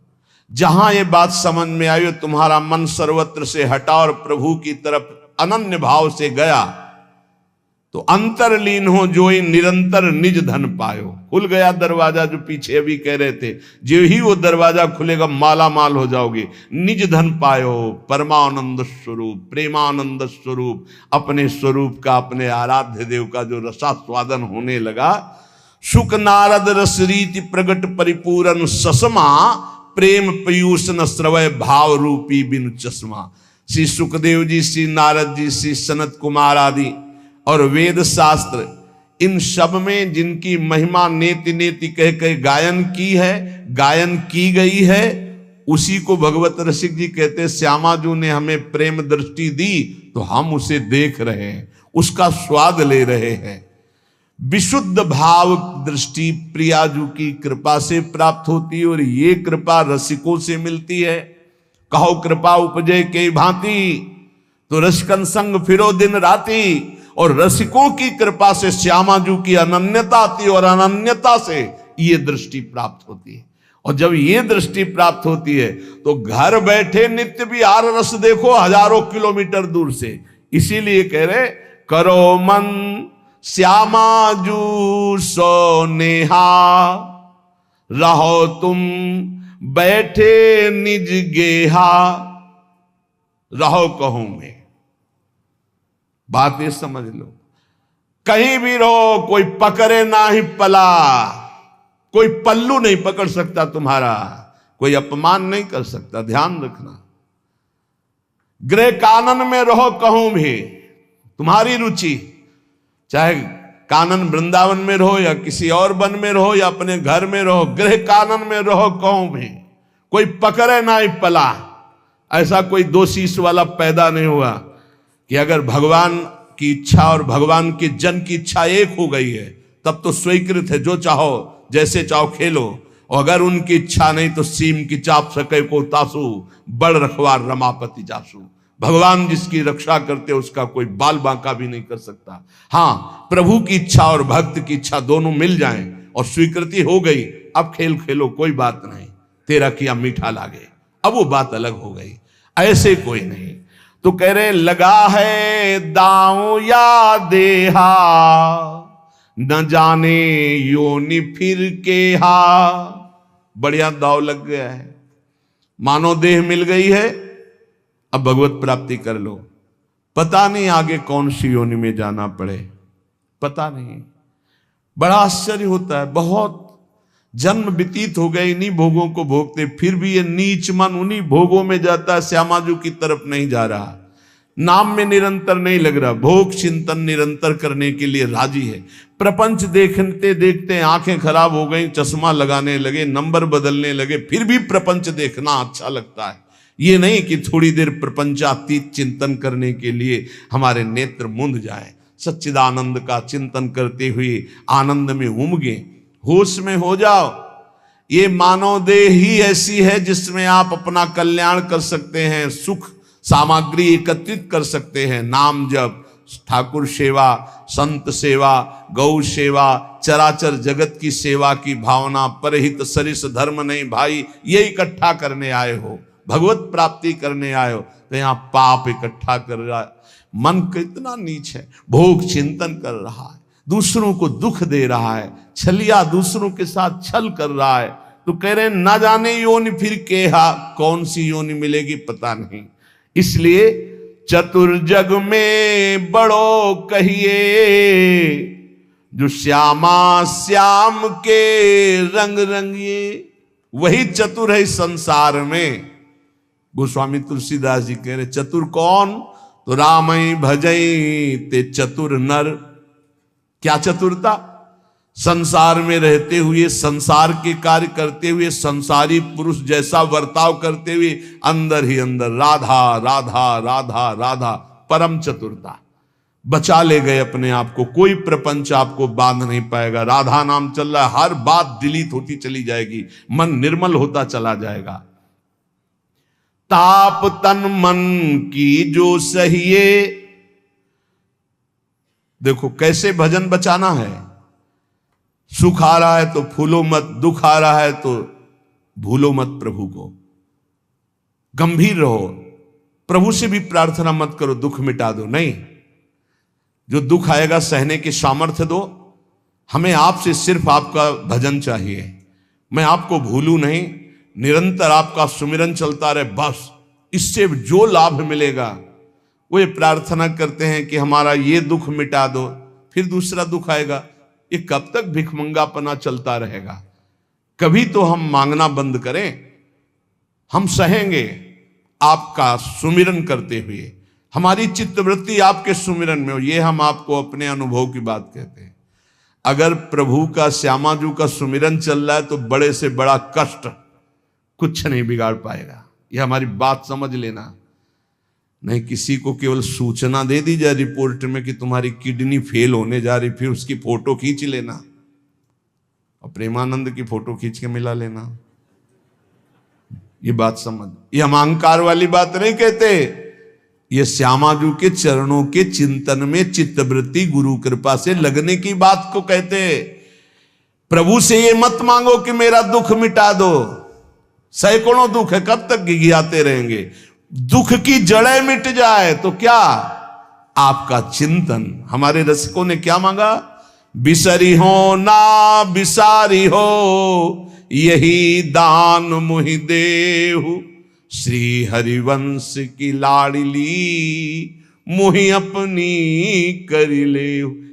जहां ये बात समझ में आई, तुम्हारा मन सर्वत्र से हटा और प्रभु की तरफ अनन्य भाव से गया, तो अंतरलीन हो जो ही निरंतर निज धन पायो। खुल गया दरवाजा, जो पीछे अभी कह रहे थे, जो ही वो दरवाजा खुलेगा माला माल हो जाओगे। निज धन पायो, परमानंद स्वरूप, प्रेमानंद स्वरूप, अपने स्वरूप का, अपने आराध्य देव का जो रसास्वादन होने लगा। सुख नारद रस रीति प्रगट परिपूर्ण ससमा, प्रेम पयूष न श्रवय भाव रूपी बिनु चश्मा। श्री सुखदेव जी, श्री नारद जी, श्री सनत कुमार आदि और वेद शास्त्र, इन सब में जिनकी महिमा नेति नेति कह कह गायन की है, गायन की गई है, उसी को भगवत रसिक जी कहते हैं, श्यामाजू ने हमें प्रेम दृष्टि दी तो हम उसे देख रहे हैं, उसका स्वाद ले रहे हैं। विशुद्ध भाव दृष्टि प्रियाजू की कृपा से प्राप्त होती है, और ये कृपा रसिकों से मिलती है। कहो कृपा उपजे के भांति, तो रसिकन संग फिरो दिन राती। और रसिकों की कृपा से श्यामाजू की अनन्यता आती है, और अनन्यता से ये दृष्टि प्राप्त होती है। और जब ये दृष्टि प्राप्त होती है तो घर बैठे नित्य विहार रस देखो हजारों किलोमीटर दूर से। इसीलिए कह रहे, करो मन श्यामाजू सो नेहा, रहो तुम बैठे निज गेहा, रहो कहूं मैं। बात ये समझ लो, कहीं भी रहो, कोई पकड़े ना ही पला, कोई पल्लू नहीं पकड़ सकता तुम्हारा, कोई अपमान नहीं कर सकता। ध्यान रखना, गृह कानन में रहो कहूं भी, तुम्हारी रुचि, चाहे कानन वृंदावन में रहो या किसी और वन में रहो या अपने घर में रहो, गृह कानन में रहो कहूं भी, कोई पकड़े ना ही पला। ऐसा कोई दो शीश वाला पैदा नहीं हुआ कि अगर भगवान की इच्छा और भगवान के जन की इच्छा एक हो गई है तब तो स्वीकृत है, जो चाहो जैसे चाहो खेलो। और अगर उनकी इच्छा नहीं तो सीम की चाप सके को तासु, बड़ रखवार रमापति जासु। भगवान जिसकी रक्षा करते उसका कोई बाल बांका भी नहीं कर सकता। हाँ, प्रभु की इच्छा और भक्त की इच्छा दोनों मिल जाएं और स्वीकृति हो गई, अब खेल खेलो, कोई बात नहीं, तेरा किया मीठा लागे, अब वो बात अलग हो गई। ऐसे कोई नहीं। तो कह रहे, लगा है दांव या देहा, न जाने योनि फिर के हा। बढ़िया दाव लग गया है, मानो देह मिल गई है, अब भगवत प्राप्ति कर लो। पता नहीं आगे कौन सी योनि में जाना पड़े, पता नहीं। बड़ा आश्चर्य होता है, बहुत जन्म व्यतीत हो गए इन्हीं भोगों को भोगते, फिर भी ये नीच मन उन्हीं भोगों में जाता है, श्यामाजू की तरफ नहीं जा रहा, नाम में निरंतर नहीं लग रहा, भोग चिंतन निरंतर करने के लिए राजी है। प्रपंच देखते देखते आंखें खराब हो गई, चश्मा लगाने लगे, नंबर बदलने लगे, फिर भी प्रपंच देखना अच्छा लगता है। ये नहीं कि थोड़ी देर प्रपंचातीत चिंतन करने के लिए हमारे नेत्र मुंद जाए, सच्चिदानंद का चिंतन करते हुए आनंद में उमगे, होश में हो जाओ। ये मानव देह ही ऐसी है जिसमें आप अपना कल्याण कर सकते हैं, सुख सामग्री एकत्रित कर सकते हैं। नाम जप, ठाकुर सेवा, संत सेवा, गौ सेवा, चराचर जगत की सेवा की भावना, परहित सरिस धर्म नहीं भाई, ये इकट्ठा करने आए हो, भगवत प्राप्ति करने आए हो, तो यहाँ पाप इकट्ठा कर रहा है। मन कितना नीच है, भोग चिंतन कर रहा है, दूसरों को दुख दे रहा है, छलिया दूसरों के साथ छल कर रहा है। तो कह रहे ना जाने योनि फिर केहा, कौन सी योनि मिलेगी पता नहीं। इसलिए चतुर जग में बड़ो कहिए, जो श्यामा श्याम के रंग रंगिए। वही चतुर है इस संसार में। गोस्वामी तुलसीदास जी कह रहे चतुर कौन, तो रामई भजई ते चतुर नर। क्या चतुरता? संसार में रहते हुए, संसार के कार्य करते हुए, संसारी पुरुष जैसा बर्ताव करते हुए अंदर ही अंदर राधा राधा राधा राधा, परम चतुरता। बचा ले गए अपने आप को, कोई प्रपंच आपको बांध नहीं पाएगा। राधा नाम चल रहा है, हर बात डिलीट होती चली जाएगी, मन निर्मल होता चला जाएगा। ताप तन मन की जो सहिए। देखो कैसे भजन बचाना है। सुख आ रहा है तो फूलो मत, दुख आ रहा है तो भूलो मत प्रभु को। गंभीर रहो, प्रभु से भी प्रार्थना मत करो दुख मिटा दो, नहीं। जो दुख आएगा सहने की सामर्थ्य दो। हमें आपसे सिर्फ आपका भजन चाहिए। मैं आपको भूलूं नहीं, निरंतर आपका सुमिरन चलता रहे, बस। इससे जो लाभ मिलेगा वो ये प्रार्थना करते हैं कि हमारा ये दुख मिटा दो, फिर दूसरा दुख आएगा। ये कब तक भिखमंगापना चलता रहेगा? कभी तो हम मांगना बंद करें। हम सहेंगे आपका सुमिरन करते हुए, हमारी चित्तवृत्ति आपके सुमिरन में हो। ये हम आपको अपने अनुभव की बात कहते हैं। अगर प्रभु का, श्यामाजू का सुमिरन चल रहा है तो बड़े से बड़ा कष्ट कुछ नहीं बिगाड़ पाएगा। ये हमारी बात समझ लेना। नहीं किसी को केवल सूचना दे दी जाए रिपोर्ट में कि तुम्हारी किडनी फेल होने जा रही, फिर उसकी फोटो खींच लेना और प्रेमानंद की फोटो खींच के मिला लेना। ये बात समझ। ये हम अहंकार वाली बात नहीं कहते। ये श्यामाजू के चरणों के चिंतन में चित्तवृत्ति गुरु कृपा से लगने की बात को कहते। प्रभु से ये मत मांगो कि मेरा दुख मिटा दो। सैकड़ों दुख है, कब तक गिघियाते रहेंगे? दुख की जड़ें मिट जाए तो क्या? आपका चिंतन। हमारे रसिकों ने क्या मांगा? बिसरी हो ना बिसारी हो, यही दान मुहि देहु। श्री हरिवंश की लाडली मुहि अपनी करी ले।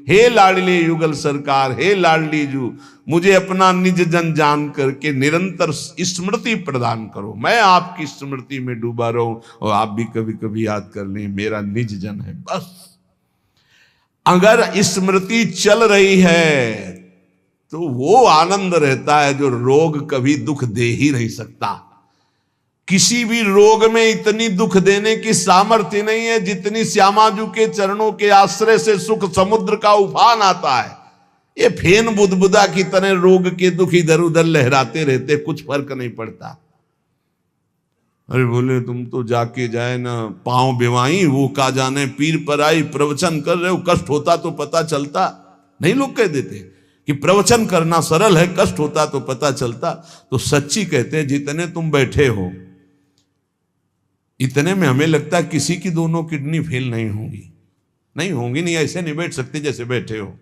हे लाडली युगल सरकार, हे लाडली जू, मुझे अपना निज जन जान करके निरंतर स्मृति प्रदान करो। मैं आपकी स्मृति में डूबा रहूं और आप भी कभी कभी याद कर लें मेरा निज जन है, बस। अगर स्मृति चल रही है तो वो आनंद रहता है जो रोग कभी दुख दे ही नहीं सकता। किसी भी रोग में इतनी दुख देने की सामर्थ्य नहीं है जितनी श्यामाजू के चरणों के आश्रय से सुख समुद्र का उफान आता है। ये फेन बुदबुदा की तरह रोग के दुख इधर उधर लहराते रहते, कुछ फर्क नहीं पड़ता। अरे बोले तुम तो जाके जाए ना पांव बेवाई, वो का जाने पीर पर आई, प्रवचन कर रहे हो, कष्ट होता तो पता चलता। नहीं लोग कह देते कि प्रवचन करना सरल है, कष्ट होता तो पता चलता। तो सच्ची कहते हैं जितने तुम बैठे हो इतने में हमें लगता है किसी की दोनों किडनी फेल नहीं होंगी। नहीं होंगी, नहीं ऐसे नहीं बैठ सकते जैसे बैठे हो।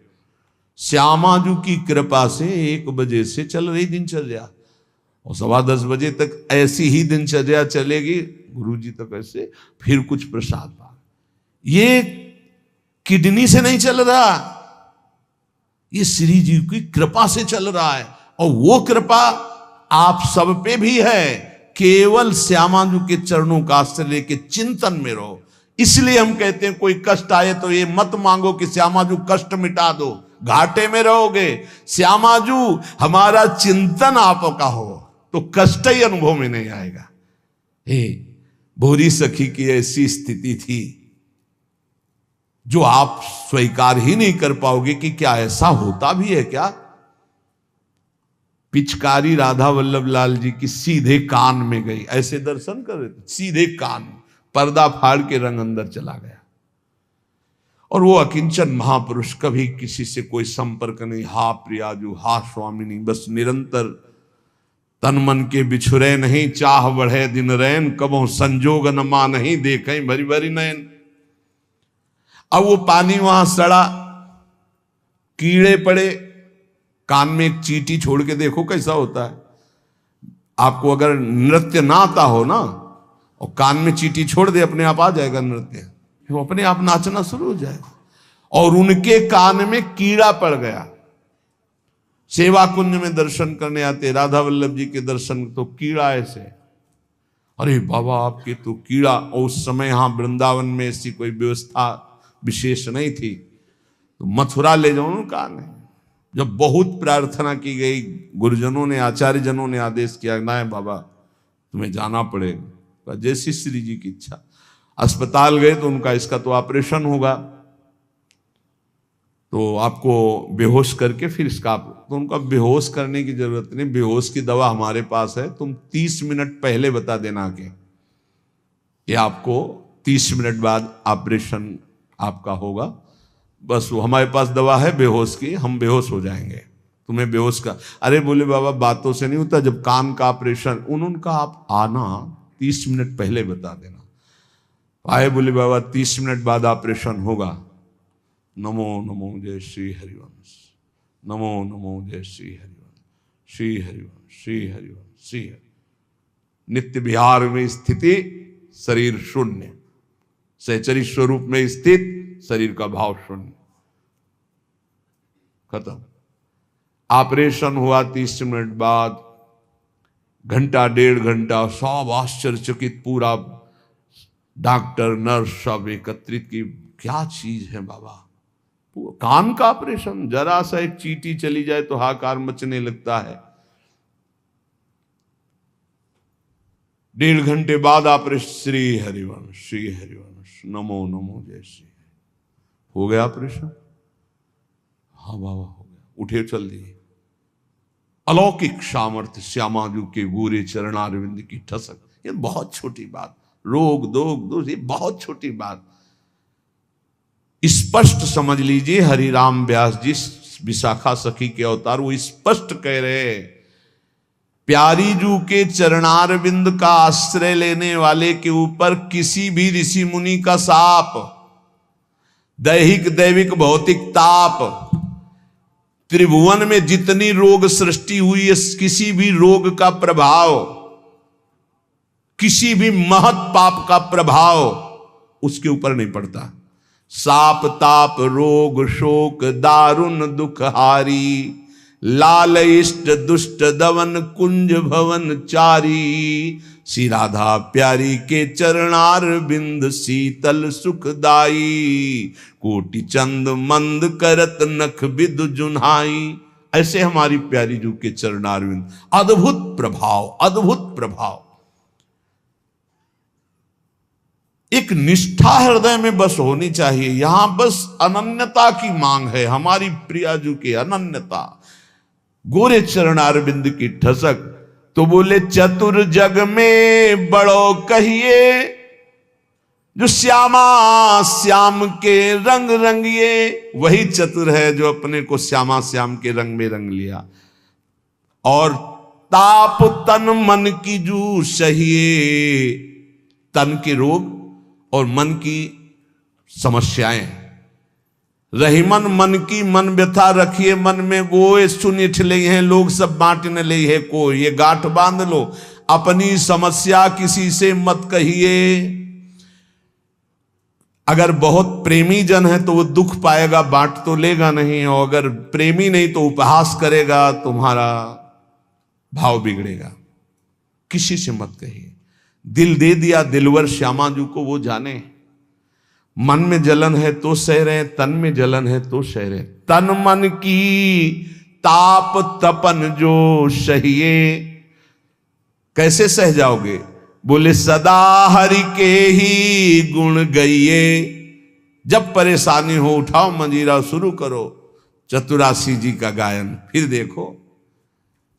श्यामाजू की कृपा से 1 बजे से चल रही दिनचर्या और 10:15 बजे तक ऐसी ही दिनचर्या चलेगी, गुरुजी तक ऐसे, फिर कुछ प्रसाद पा। ये किडनी से नहीं चल रहा, ये श्री जी की कृपा से चल रहा है। और वो कृपा आप सब पे भी है। केवल श्यामाजू के चरणों का आश्रय लेके चिंतन में रहो। इसलिए हम कहते हैं कोई कष्ट आए तो ये मत मांगो कि श्यामाजू कष्ट मिटा दो, घाटे में रहोगे। श्यामाजू हमारा चिंतन आपका हो तो कष्ट ही अनुभव में नहीं आएगा। हे भोरी सखी की ऐसी स्थिति थी जो आप स्वीकार ही नहीं कर पाओगे कि क्या ऐसा होता भी है क्या। पिचकारी राधा वल्लभ लाल जी की सीधे कान में गई, ऐसे दर्शन कर रहे थे, सीधे कान, पर्दा फाड़ के रंग अंदर चला गया। और वो अकिंचन महापुरुष, कभी किसी से कोई संपर्क नहीं, हा प्रियाजू, हा स्वामिनी, बस निरंतर तन मन के बिछुरे नहीं, चाह बढ़े दिन रैन, कबो संजोग न मा नहीं, देखें भरी भरी नयन। अब वो पानी वहां सड़ा, कीड़े पड़े, कान में एक चींटी छोड़ के देखो कैसा होता है। आपको अगर नृत्य ना आता हो ना और कान में चींटी छोड़ दे, अपने आप आ जाएगा नृत्य, वो अपने आप नाचना शुरू हो जाएगा। और उनके कान में कीड़ा पड़ गया। सेवा कुंज में दर्शन करने आते राधा वल्लभ जी के दर्शन, तो कीड़ा ऐसे, अरे बाबा आपके तो कीड़ा। और उस समय यहां वृंदावन में ऐसी कोई व्यवस्था विशेष नहीं थी, तो मथुरा ले जाओ ना कान है। जब बहुत प्रार्थना की गई, गुरुजनों ने, आचार्य जनों ने आदेश किया, ना बाबा तुम्हें जाना पड़ेगा, जैसी श्री जी की इच्छा। अस्पताल गए तो उनका इसका तो ऑपरेशन होगा, तो आपको बेहोश करके फिर इसका, तो उनका बेहोश करने की जरूरत नहीं, बेहोश की दवा हमारे पास है, तुम 30 मिनट पहले बता देना कि ये आपको 30 मिनट बाद ऑपरेशन आपका होगा, बस वो हमारे पास दवा है बेहोश की, हम बेहोश हो जाएंगे, तुम्हें बेहोश का। अरे बोले बाबा बातों से नहीं होता, जब कान का ऑपरेशन, उनका आप आना 30 मिनट पहले बता देना। आए, बोले बाबा 30 मिनट बाद ऑपरेशन होगा। नमो नमो जय श्री हरिवंश, नमो नमो जय श्री हरिवंश, श्री हरिवंश, श्री हरिवंश, श्री हरि। नित्य विहार में स्थिति, शरीर शून्य, सहचरी स्वरूप में स्थित, शरीर का भाव शून्य, खत्म। ऑपरेशन हुआ 30 मिनट बाद, घंटा 1.5 घंटा सब आश्चर्यचकित, पूरा डॉक्टर नर्स सब एकत्रित की, क्या चीज है बाबा। कान का ऑपरेशन, जरा सा एक चींटी चली जाए तो हाहाकार मचने लगता है। 1.5 घंटे बाद ऑपरेशन, श्री हरिवंश, श्री हरिवंश, नमो नमो जय श्री। हो गया ऑपरेशन? हाँ बाबा हो गया, उठे चल दिए। अलौकिक सामर्थ्य, श्यामाजू के गोरे चरणारविंद की ठसक, ये बहुत छोटी बात, रोग दोष ये बहुत छोटी बात। स्पष्ट समझ लीजिए, हरिराम व्यास जी विशाखा सखी के अवतार, वो स्पष्ट कह रहे, प्यारी जू के चरणारविंद का आश्रय लेने वाले के ऊपर किसी भी ऋषि मुनि का शाप, दैहिक दैविक भौतिक ताप, त्रिभुवन में जितनी रोग सृष्टि हुई है, किसी भी रोग का प्रभाव, किसी भी महत् पाप का प्रभाव उसके ऊपर नहीं पड़ता। साप ताप रोग शोक दारुण दुख हारी, लाल इष्ट दुष्ट दवन कुंज भवन चारी, श्री राधा प्यारी के चरणार बिंद शीतल सुखदाई, कोटि चंद मंद करत नख बिदु जुन्हाई। ऐसे हमारी प्यारी जू के चरणार बिंद, अद्भुत प्रभाव, अद्भुत प्रभाव। एक निष्ठा हृदय में बस होनी चाहिए, यहां बस अनन्यता की मांग है, हमारी प्रियाजू की अनन्यता, गोरे चरणारविंद की ठसक। तो बोले चतुर जग में बड़ो कहिए, जो श्यामा श्याम के रंग रंगिए, वही चतुर है जो अपने को श्यामा श्याम के रंग में रंग लिया। और ताप तन मन की जू सहिए, तन के रोग और मन की समस्याएं, रहीमन मन की मन व्यथा रखिए मन में, वो सुन ठिले हैं लोग सब बांट न ले है को, ये गांठ बांध लो, अपनी समस्या किसी से मत कहिए। अगर बहुत प्रेमी जन है तो वो दुख पाएगा, बांट तो लेगा नहीं, और अगर प्रेमी नहीं तो उपहास करेगा, तुम्हारा भाव बिगड़ेगा। किसी से मत कहिए। दिल दे दिया दिलवर श्यामाजू को, वो जाने। मन में जलन है तो सह रहे, तन में जलन है तो सह रहे। तन मन की ताप तपन जो सहिए, कैसे सह जाओगे? बोले सदा हरि के ही गुण गइए। जब परेशानी हो उठाओ मंजीरा, शुरू करो चतुरासी जी का गायन। फिर देखो,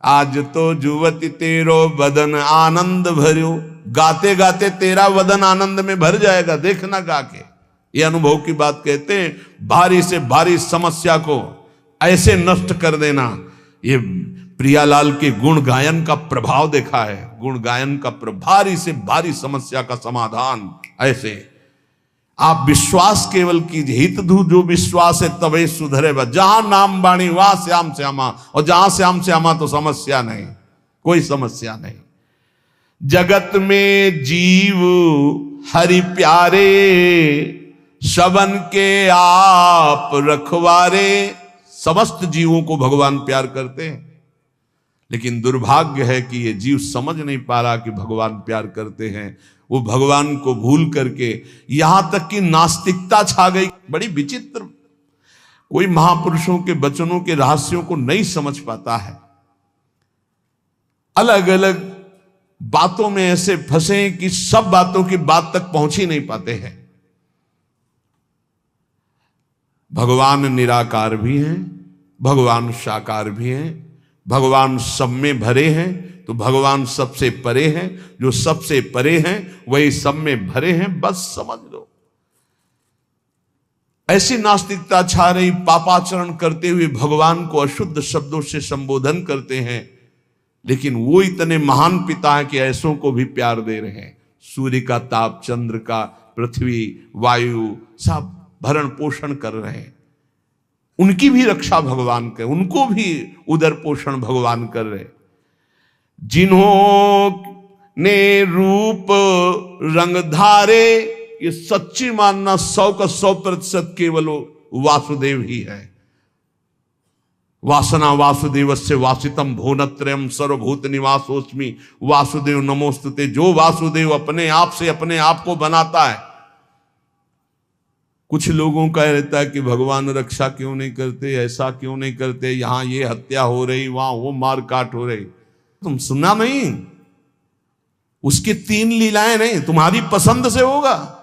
आज तो जुवती तेरो बदन आनंद भर्यो, गाते गाते तेरा वदन आनंद में भर जाएगा, देखना गा के। ये अनुभव की बात कहते हैं, भारी से भारी समस्या को ऐसे नष्ट कर देना। ये प्रियालाल के गुण गायन का प्रभाव देखा है, गुण गायन का भारी से भारी समस्या का समाधान ऐसे। आप विश्वास केवल कीजिए, हित धू जो विश्वास है तबे सुधरे। जहां नाम बाणी वहां श्याम श्यामा, और जहां श्याम श्यामा तो समस्या नहीं, कोई समस्या नहीं। जगत में जीव हरि प्यारे, सबन के आप रखवारे। समस्त जीवों को भगवान प्यार करते हैं, लेकिन दुर्भाग्य है कि ये जीव समझ नहीं पा रहा कि भगवान प्यार करते हैं। वो भगवान को भूल करके यहां तक कि नास्तिकता छा गई। बड़ी विचित्र, कोई महापुरुषों के वचनों के रहस्यों को नहीं समझ पाता है। अलग अलग बातों में ऐसे फंसे कि सब बातों की बात तक पहुंच ही नहीं पाते हैं। भगवान निराकार भी हैं, भगवान साकार भी हैं, भगवान सब में भरे हैं, तो भगवान सबसे परे हैं। जो सबसे परे हैं वही सब में भरे हैं, बस समझ लो। ऐसी नास्तिकता छा रही, पापाचरण करते हुए भगवान को अशुद्ध शब्दों से संबोधन करते हैं, लेकिन वो इतने महान पिता हैं कि ऐसों को भी प्यार दे रहे हैं। सूर्य का ताप, चंद्र का, पृथ्वी, वायु, सब भरण पोषण कर रहे हैं। उनकी भी रक्षा भगवान कर, उनको भी उदर पोषण भगवान कर रहे। जिन्होंने रूप रंग धारे, ये सच्ची मानना 100 का 100% केवल वासुदेव ही है। वासना वासुदेवस्य वासितम भुवनत्रयम् सर्वभूत निवासोस्मि वासुदेव नमोस्तुते। जो वासुदेव अपने आप से अपने आप को बनाता है। कुछ लोगों का रहता है कि भगवान रक्षा क्यों नहीं करते, ऐसा क्यों नहीं करते, यहां ये हत्या हो रही, वहां वो मार काट हो रही। तुम सुना नहीं? उसकी 3 लीलाएं नहीं, तुम्हारी पसंद से होगा।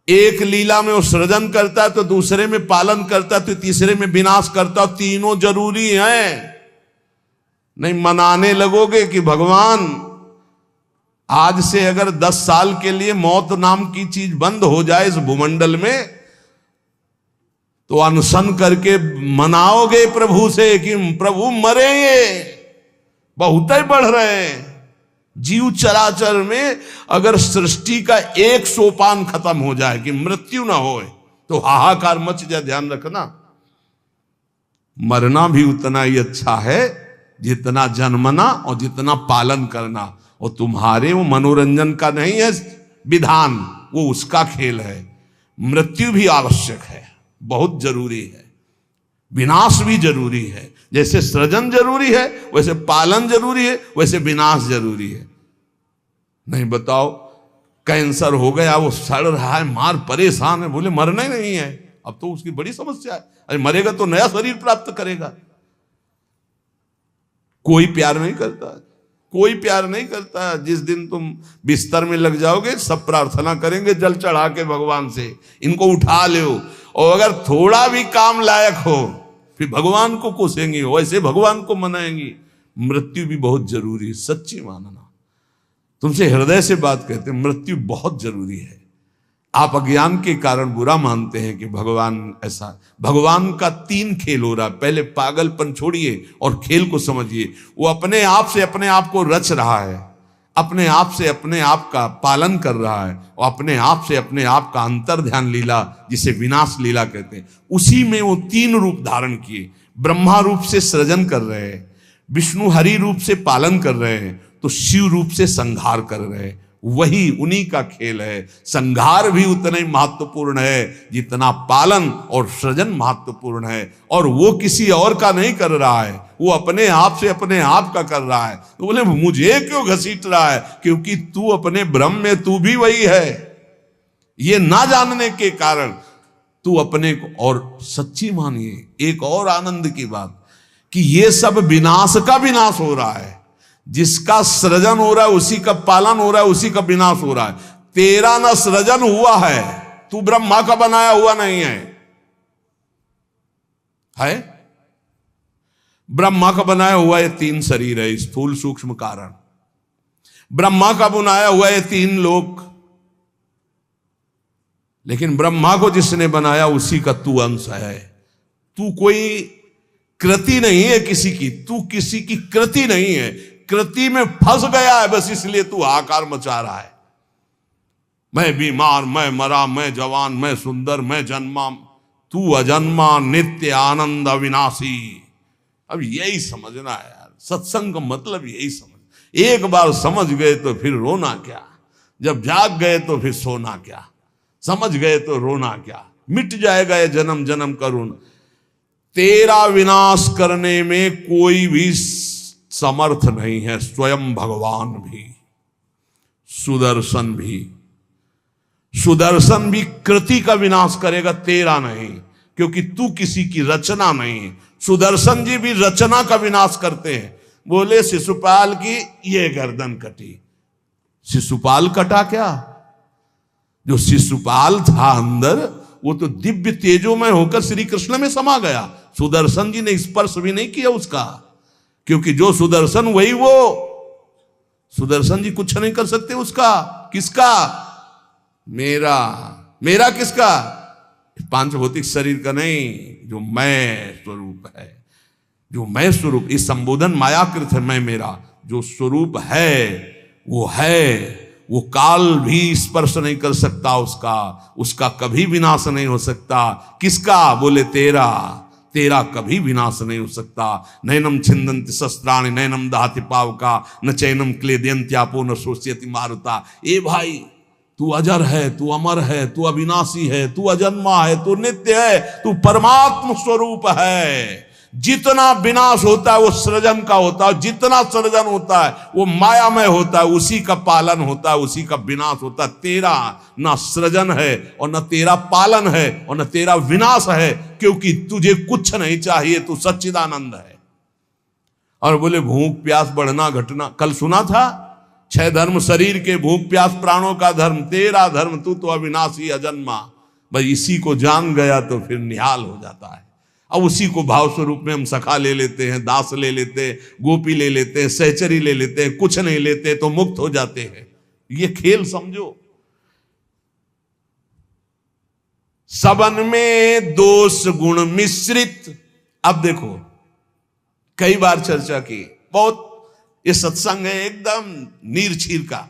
एक लीला में वो सृजन करता है, तो दूसरे में पालन करता है, तो तीसरे में विनाश करता है। तीनों जरूरी हैं। नहीं मनाने लगोगे कि भगवान आज से अगर 10 साल के लिए मौत नाम की चीज बंद हो जाए इस भूमंडल में, तो अनशन करके मनाओगे प्रभु से कि प्रभु मरेंगे, बहुत ही बढ़ रहे हैं। जीव चराचर में अगर सृष्टि का एक सोपान खत्म हो जाए कि मृत्यु ना हो, तो हाहाकार मच जाए। ध्यान रखना, मरना भी उतना ही अच्छा है जितना जन्मना और जितना पालन करना। और तुम्हारे वो मनोरंजन का नहीं है विधान, वो उसका खेल है। मृत्यु भी आवश्यक है, बहुत जरूरी है। विनाश भी जरूरी है। जैसे सृजन जरूरी है, वैसे पालन जरूरी है, वैसे विनाश जरूरी है। नहीं बताओ, कैंसर हो गया, वो सड़ रहा है, मार परेशान है, बोले मरना ही नहीं है। अब तो उसकी बड़ी समस्या है। अरे मरेगा तो नया शरीर प्राप्त करेगा। कोई प्यार नहीं करता, कोई प्यार नहीं करता। जिस दिन तुम बिस्तर में लग जाओगे, सब प्रार्थना करेंगे जल चढ़ा के भगवान से, इनको उठा लो। और अगर थोड़ा भी काम लायक हो, फिर भगवान को कोसेंगी, वैसे भगवान को मनाएंगी। मृत्यु भी बहुत जरूरी है, सच्ची मानना। तुमसे हृदय से बात कहते हैं, मृत्यु बहुत जरूरी है। आप अज्ञान के कारण बुरा मानते हैं कि भगवान ऐसा। भगवान का 3 खेल हो रहा है। पहले पागलपन छोड़िए और खेल को समझिए। वो अपने आप से अपने आप को रच रहा है, अपने आप से अपने आप का पालन कर रहा है, और अपने आप से अपने आप का अंतर ध्यान लीला, जिसे विनाश लीला कहते हैं, उसी में वो 3 रूप धारण किए। ब्रह्मा रूप से सृजन कर रहे हैं, विष्णु हरि रूप से पालन कर रहे हैं, तो शिव रूप से संहार कर रहे हैं। वही उन्हीं का खेल है। संहार भी उतना ही महत्वपूर्ण है जितना पालन और सृजन महत्वपूर्ण है। और वो किसी और का नहीं कर रहा है, वो अपने आप से अपने आप का कर रहा है। तो बोले मुझे क्यों घसीट रहा है? क्योंकि तू अपने ब्रह्म में तू भी वही है। ये ना जानने के कारण तू अपने को, और सच्ची मानिए एक और आनंद की बात, कि ये सब विनाश का विनाश हो रहा है। जिसका सृजन हो रहा है उसी का पालन हो रहा है, उसी का विनाश हो रहा है। तेरा ना सृजन हुआ है, तू ब्रह्मा का बनाया हुआ नहीं है? ब्रह्मा का बनाया हुआ ये 3 शरीर है, स्थूल सूक्ष्म कारण। ब्रह्मा का बनाया हुआ ये 3 लोक। लेकिन ब्रह्मा को जिसने बनाया उसी का तू अंश है। तू कोई कृति नहीं है किसी की, तू किसी की कृति नहीं है। कृति में फंस गया है बस, इसलिए तू हाहाकार मचा रहा है। मैं बीमार, मैं मरा, मैं जवान, मैं सुंदर, मैं जन्मा। तू अजन्मा, नित्य आनंद अविनाशी। अब यही समझना है यार, सत्संग का मतलब यही समझ। एक बार समझ गए तो फिर रोना क्या, जब जाग गए तो फिर सोना क्या, समझ गए तो रोना क्या, मिट जाएगा ये जन्म जन्म का ऋण। तेरा विनाश करने में कोई भी समर्थ नहीं है, स्वयं भगवान भी, सुदर्शन भी। सुदर्शन भी कृति का विनाश करेगा, तेरा नहीं, क्योंकि तू किसी की रचना नहीं। सुदर्शन जी भी रचना का विनाश करते हैं। बोले शिशुपाल की ये गर्दन कटी, शिशुपाल कटा क्या? जो शिशुपाल था अंदर वो तो दिव्य तेजोमय होकर श्री कृष्ण में समा गया। सुदर्शन जी ने स्पर्श भी नहीं किया उसका, क्योंकि जो सुदर्शन वही वो। सुदर्शन जी कुछ नहीं कर सकते उसका। किसका? मेरा। मेरा किसका? पांच भौतिक शरीर का नहीं, जो मैं स्वरूप है, जो मैं स्वरूप। इस संबोधन मायाकृत है, मैं मेरा। जो स्वरूप है वो है, वो काल भी स्पर्श नहीं कर सकता उसका, उसका कभी विनाश नहीं हो सकता। किसका? बोले तेरा। तेरा कभी विनाश नहीं हो सकता। नैनम छिंदन्ति शस्त्राणि नैनम दहति पावका न चैनम क्लेदयन्त्यापो न शोष्यति मारुता। ए भाई, तू अजर है, तू अमर है, तू अविनाशी है, तू अजन्मा है, तू नित्य है, तू परमात्म स्वरूप है। जितना विनाश होता है वो सृजन का होता है, जितना सृजन होता है वो मायामय होता है, उसी का पालन होता है, उसी का विनाश होता है। तेरा ना सृजन है और न तेरा पालन है और न तेरा विनाश है, क्योंकि तुझे कुछ नहीं चाहिए, तू सच्चिदानंद है। और बोले भूख प्यास बढ़ना घटना, कल सुना था 6 धर्म शरीर के, भूख प्यास प्राणों का धर्म, तेरा धर्म तू तो अविनाशी अजन्मा। भाई इसी को जान गया तो फिर निहाल हो जाता है। अब उसी को भाव स्वरूप में हम सखा ले लेते हैं, दास ले लेते हैं, गोपी ले लेते हैं, सहचरी ले लेते हैं, कुछ नहीं लेते तो मुक्त हो जाते हैं। ये खेल समझो। सबन में दोष गुण मिश्रित। अब देखो, कई बार चर्चा की, बहुत ये सत्संग है एकदम नीर छीर का।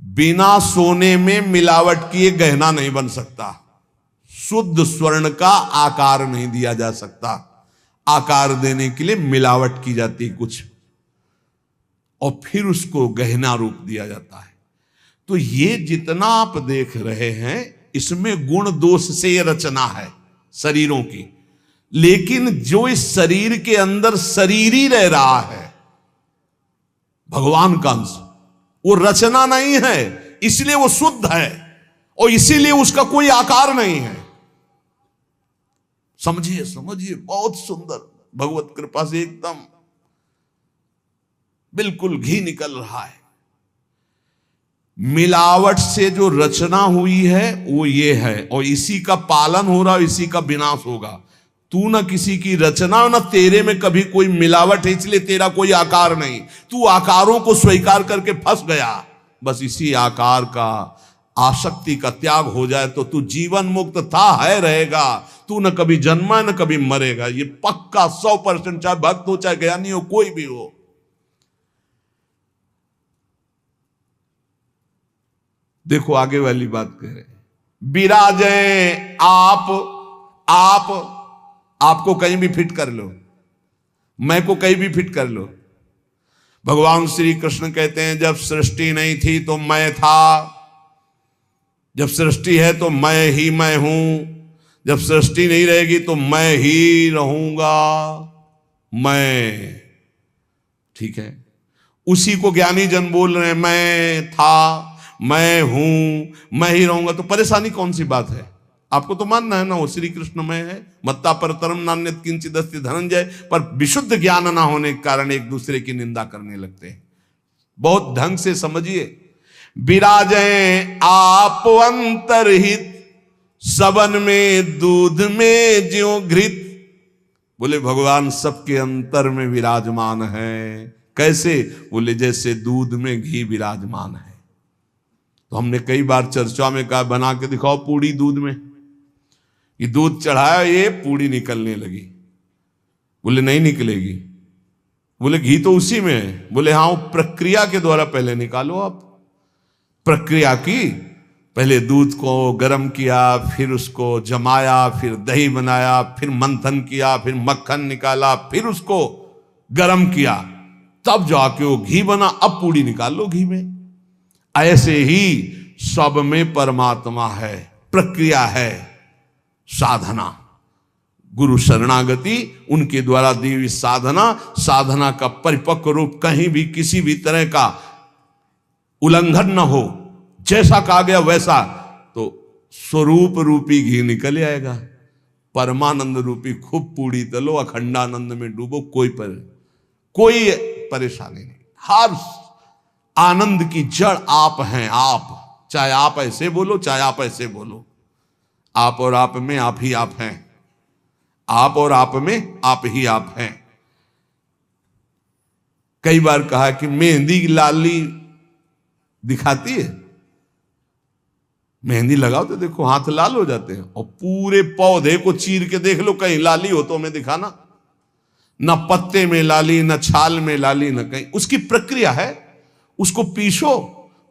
बिना सोने में मिलावट किए गहना नहीं बन सकता। शुद्ध स्वर्ण का आकार नहीं दिया जा सकता। आकार देने के लिए मिलावट की जाती है कुछ, और फिर उसको गहना रूप दिया जाता है। तो ये जितना आप देख रहे हैं इसमें गुण दोष से ये रचना है शरीरों की। लेकिन जो इस शरीर के अंदर शरीर ही रह रहा है, भगवान का अंश, वो रचना नहीं है, इसलिए वो शुद्ध है और इसीलिए उसका कोई आकार नहीं है। समझिए समझिए, बहुत सुंदर, भगवत कृपा से एकदम बिल्कुल घी निकल रहा है। मिलावट से जो रचना हुई है वो ये है, और इसी का पालन हो रहा है, इसी का विनाश होगा। तू ना किसी की रचना, ना तेरे में कभी कोई मिलावट है, इसलिए तेरा कोई आकार नहीं। तू आकारों को स्वीकार करके फंस गया। बस इसी आकार का, आसक्ति का त्याग हो जाए तो तू जीवन मुक्त था, है, रहेगा। तू न कभी जन्मा न कभी मरेगा, ये पक्का 100%, चाहे भक्त हो चाहे ज्ञानी हो, कोई भी हो। देखो आगे वाली बात कह रहे, विराजे आप आपको कहीं भी फिट कर लो, मैं को कहीं भी फिट कर लो। भगवान श्री कृष्ण कहते हैं जब सृष्टि नहीं थी तो मैं था, जब सृष्टि है तो मैं ही मैं हूं, जब सृष्टि नहीं रहेगी तो मैं ही रहूंगा। मैं, ठीक है, उसी को ज्ञानी जन बोल रहे हैं, मैं था, मैं हूं, मैं ही रहूंगा। तो परेशानी कौन सी बात है? आपको तो मानना है ना वो श्री कृष्ण में है। मत्ता परतरम नान्यत किंचित् अस्ति धनंजय। पर विशुद्ध ज्ञान ना होने के कारण एक दूसरे की निंदा करने लगते हैं। बहुत ढंग से समझिए। विराजें आप अंतरहित, सबन में दूध में ज्यों घृत। बोले भगवान सबके अंतर में विराजमान है। कैसे? बोले जैसे दूध में घी विराजमान है। तो हमने कई बार चर्चा में कहा बना के दिखाओ पूड़ी दूध में। ये दूध चढ़ाया, ये पूड़ी निकलने लगी। बोले नहीं निकलेगी। बोले घी तो उसी में है। बोले हाँ, प्रक्रिया के द्वारा पहले निकालो आप। प्रक्रिया की, पहले दूध को गर्म किया, फिर उसको जमाया, फिर दही बनाया, फिर मंथन किया, फिर मक्खन निकाला, फिर उसको गर्म किया, तब जाके वो घी बना, अब पूड़ी निकाल लो घी में। ऐसे ही सब में परमात्मा है, प्रक्रिया है, साधना, गुरु शरणागति, उनके द्वारा दी हुई साधना, साधना का परिपक्व रूप, कहीं भी किसी भी तरह का उल्लंघन न हो, जैसा कहा गया वैसा, तो स्वरूप रूपी घी निकल आएगा। परमानंद रूपी खूब पूड़ी तलो, अखंडानंद में डूबो, कोई परेशानी नहीं। हर आनंद की जड़ आप हैं, आप, चाहे आप ऐसे बोलो चाहे आप ऐसे बोलो, आप और आप में आप ही आप हैं, आप और आप में आप ही आप हैं। कई बार कहा कि मेहंदी लाली दिखाती है, मेहंदी लगाओ तो देखो हाथ लाल हो जाते हैं, और पूरे पौधे को चीर के देख लो, कहीं लाली हो तो हमें दिखाना, न पत्ते में लाली, न छाल में लाली, न कहीं। उसकी प्रक्रिया है, उसको पीसो,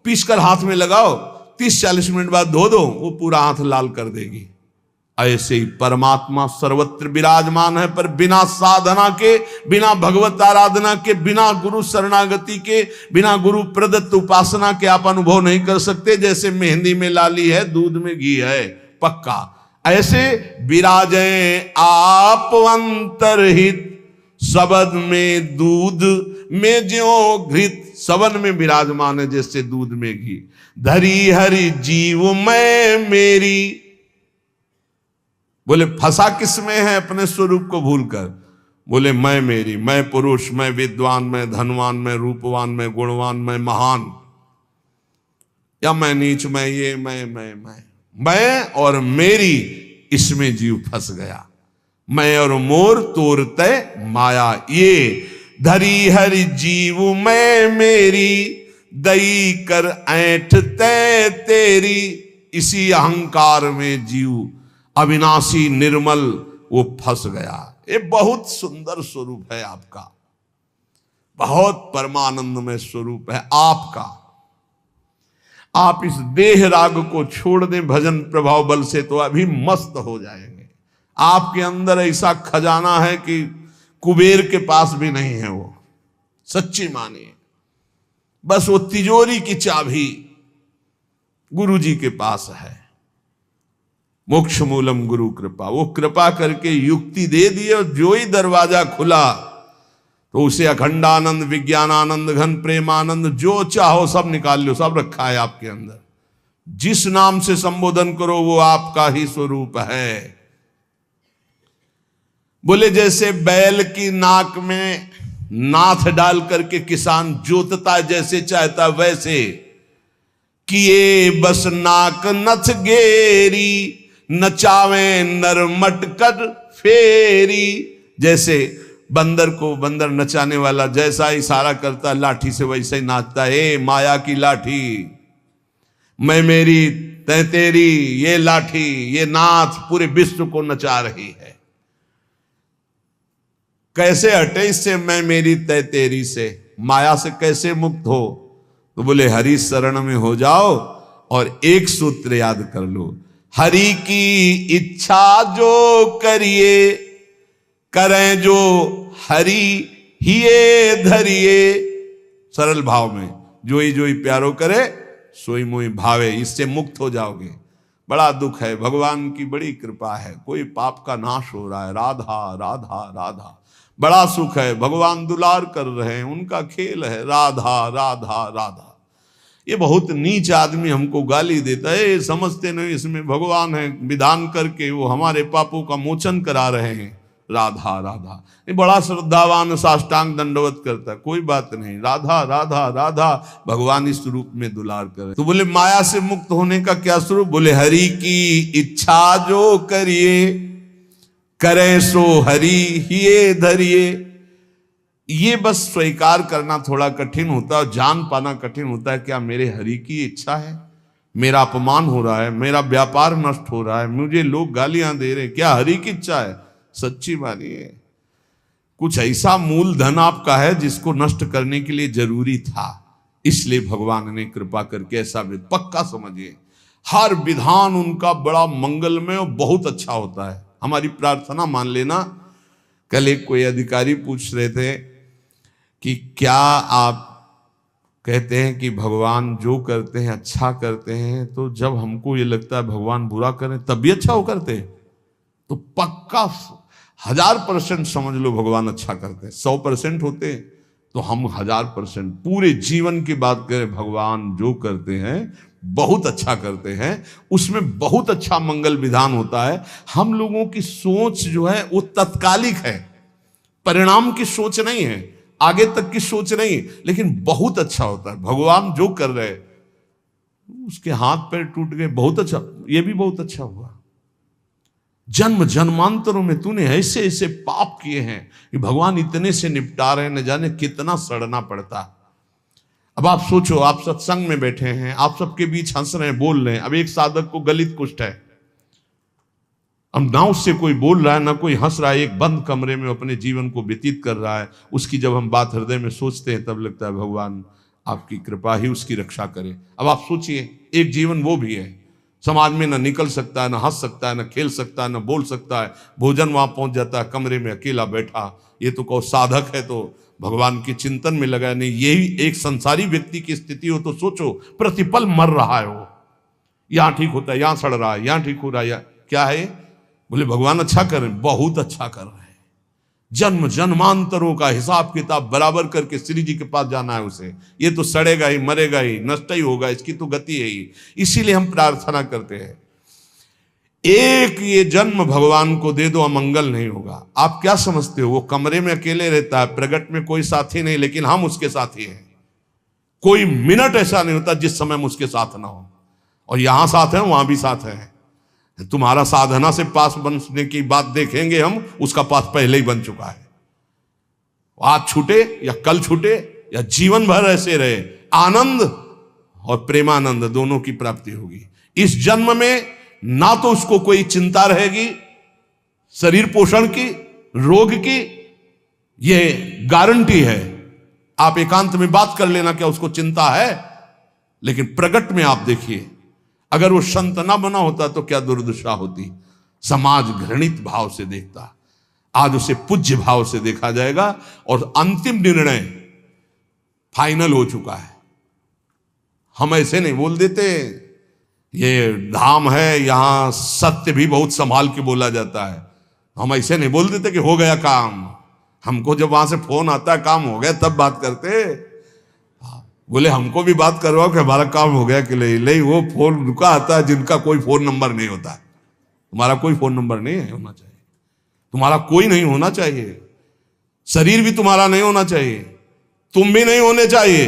पीस कर हाथ में लगाओ, 30-40 मिनट बाद धो दो, वो पूरा हाथ लाल कर देगी। ऐसे ही परमात्मा सर्वत्र विराजमान है, पर बिना साधना के, बिना भगवत आराधना के, बिना गुरु शरणागति के, बिना गुरु प्रदत्त उपासना के आप अनुभव नहीं कर सकते। जैसे मेहंदी में लाली है, दूध में घी है, पक्का ऐसे विराजे आप अंतरहित, सबद में दूध में ज्यों घृत, सबन में विराजमान है जैसे दूध में घी। धरी हरि जीव मैं मेरी, बोले फंसा किस में है अपने स्वरूप को भूलकर, बोले मैं मेरी, मैं पुरुष, मैं विद्वान, मैं धनवान, मैं रूपवान, मैं गुणवान, मैं महान, या मैं नीच, मैं ये, मैं और मेरी, इसमें जीव फंस गया। मैं और मोर तोरते माया ये, धरी हरि जीव मैं मेरी, दई कर ऐठ तै तेरी। इसी अहंकार में जीव अविनाशी निर्मल वो फंस गया। ये बहुत सुंदर स्वरूप है आपका, बहुत परमानंदमय स्वरूप है आपका। आप इस देह राग को छोड़ दें भजन प्रभाव बल से तो अभी मस्त हो जाएंगे। आपके अंदर ऐसा खजाना है कि कुबेर के पास भी नहीं है वो, सच्ची मानिए। बस वो तिजोरी की चाबी गुरु जी के पास है। मोक्ष मूलम गुरु कृपा, वो कृपा करके युक्ति दे दी और जो ही दरवाजा खुला तो उसे अखंडानंद, विज्ञानानंद, घन प्रेमानंद, जो चाहो सब निकाल लो, सब रखा है आपके अंदर। जिस नाम से संबोधन करो वो आपका ही स्वरूप है। बोले जैसे बैल की नाक में नाथ डाल करके किसान जोतता है जैसे चाहता वैसे, किए बस नाक नथ गेरी, नचावे नर मटकर फेरी। जैसे बंदर को बंदर नचाने वाला जैसा इशारा करता लाठी से वैसे ही नाचता है। माया की लाठी, मैं मेरी तै तेरी, ये लाठी, ये नाथ पूरे विश्व को नचा रही है। कैसे हटे इससे मैं मेरी तै तेरी से, माया से कैसे मुक्त हो? तो बोले हरि शरण में हो जाओ और एक सूत्र याद कर लो, हरि की इच्छा जो करिए, करें जो हरि हिये धरिए। सरल भाव में जो ही प्यारो करे सोई मोई भावे, इससे मुक्त हो जाओगे। बड़ा दुख है, भगवान की बड़ी कृपा है, कोई पाप का नाश हो रहा है। राधा राधा राधा, बड़ा सुख है, भगवान दुलार कर रहे हैं, उनका खेल है। राधा राधा राधा। ये बहुत नीच आदमी हमको गाली देता है, समझते नहीं इसमें भगवान है, विधान करके वो हमारे पापों का मोचन करा रहे हैं। राधा राधा, ये बड़ा श्रद्धावान साष्टांग दंडवत करता है, कोई बात नहीं। राधा राधा राधा, भगवान इस रूप में दुलार करे। तो बोले माया से मुक्त होने का क्या स्वरूप? बोले हरि की इच्छा जो करिए, करे सो हरि हिये धरिए। ये बस स्वीकार करना थोड़ा कठिन होता है, जान पाना कठिन होता है। क्या मेरे हरि की इच्छा है? मेरा अपमान हो रहा है, मेरा व्यापार नष्ट हो रहा है, मुझे लोग गालियां दे रहे, क्या हरि की इच्छा है? सच्ची मानिए कुछ ऐसा मूलधन आपका है जिसको नष्ट करने के लिए जरूरी था, इसलिए भगवान ने कृपा करके ऐसा पक्का समझिए। हर विधान उनका बड़ा मंगलमय और बहुत अच्छा होता है। हमारी प्रार्थना मान लेना। कल एक कोई अधिकारी पूछ रहे थे कि क्या आप कहते हैं कि भगवान जो करते हैं अच्छा करते हैं, तो जब हमको ये लगता है भगवान बुरा करें तब भी अच्छा हो करते हैं, तो पक्का 1000% समझ लो भगवान अच्छा करते हैं। 100% होते तो हम 1000% पूरे जीवन की बात करें, भगवान जो करते हैं बहुत अच्छा करते हैं, उसमें बहुत अच्छा मंगल विधान होता है। हम लोगों की सोच जो है वो तत्कालिक है, परिणाम की सोच नहीं है, आगे तक की सोच नहीं, लेकिन बहुत अच्छा होता है। भगवान जो कर रहे, उसके हाथ पैर टूट गए, बहुत अच्छा, ये भी बहुत अच्छा हुआ। जन्म जन्मांतरों में तूने ऐसे ऐसे पाप किए हैं कि भगवान इतने से निपटा रहे हैं, न जाने कितना सड़ना पड़ता। अब आप सोचो, आप सत्संग में बैठे हैं, आप सबके बीच हंस रहे हैं, बोल रहे हैं। अब एक साधक को गलित कुष्ठ है, अब ना उससे कोई बोल रहा है ना कोई हंस रहा है, एक बंद कमरे में अपने जीवन को व्यतीत कर रहा है। उसकी जब हम बात हृदय में सोचते हैं तब लगता है भगवान आपकी कृपा ही उसकी रक्षा करे। अब आप सोचिए, एक जीवन वो भी है, समाज में ना निकल सकता है, ना हंस सकता है, ना खेल सकता है, ना बोल सकता है, भोजन वहां पहुंच जाता है, कमरे में अकेला बैठा। ये तो कहो साधक है तो भगवान के चिंतन में लगा नहीं। यही एक संसारी व्यक्ति की स्थिति हो तो सोचो, प्रतिपल मर रहा है वो, यहां ठीक होता है, यहां सड़ रहा है, यहां ठीक हो रहा है, क्या है? बोले भगवान अच्छा कर रहे हैं, बहुत अच्छा कर रहे हैं। जन्म जन्मांतरों का हिसाब किताब बराबर करके श्री जी के पास जाना है उसे। ये तो सड़ेगा ही, मरेगा ही, नष्ट ही होगा, इसकी तो गति है ही। इसीलिए हम प्रार्थना करते हैं, एक ये जन्म भगवान को दे दो, अमंगल नहीं होगा। आप क्या समझते हो, वो कमरे में अकेले रहता है, प्रगट में कोई साथी नहीं, लेकिन हम उसके साथी हैं। कोई मिनट ऐसा नहीं होता जिस समय हम उसके साथ ना हो, और यहां साथ है, वहां भी साथ है। तुम्हारा साधना से पास बनने की बात देखेंगे हम, उसका पास पहले ही बन चुका है। आज छूटे या कल छूटे या जीवन भर ऐसे रहे, आनंद और प्रेमानंद दोनों की प्राप्ति होगी। इस जन्म में ना तो उसको कोई चिंता रहेगी शरीर पोषण की, रोग की, ये गारंटी है। आप एकांत में बात कर लेना क्या उसको चिंता है, लेकिन प्रगट में आप देखिए, अगर वो संत ना बना होता तो क्या दुर्दशा होती। समाज घृणित भाव से देखता, आज उसे पूज्य भाव से देखा जाएगा, और अंतिम निर्णय फाइनल हो चुका है। हम ऐसे नहीं बोल देते, ये धाम है, यहां सत्य भी बहुत संभाल के बोला जाता है। हम ऐसे नहीं बोल देते कि हो गया काम। हमको जब वहां से फोन आता है काम हो गया तब बात करते। बोले हमको भी बात करवाओ कि हमारा काम हो गया कि नहीं। वो फोन रुका आता है जिनका कोई फोन नंबर नहीं होता। तुम्हारा कोई फोन नंबर नहीं है होना चाहिए, तुम्हारा कोई नहीं होना चाहिए, शरीर भी तुम्हारा नहीं होना चाहिए, तुम भी नहीं होने चाहिए,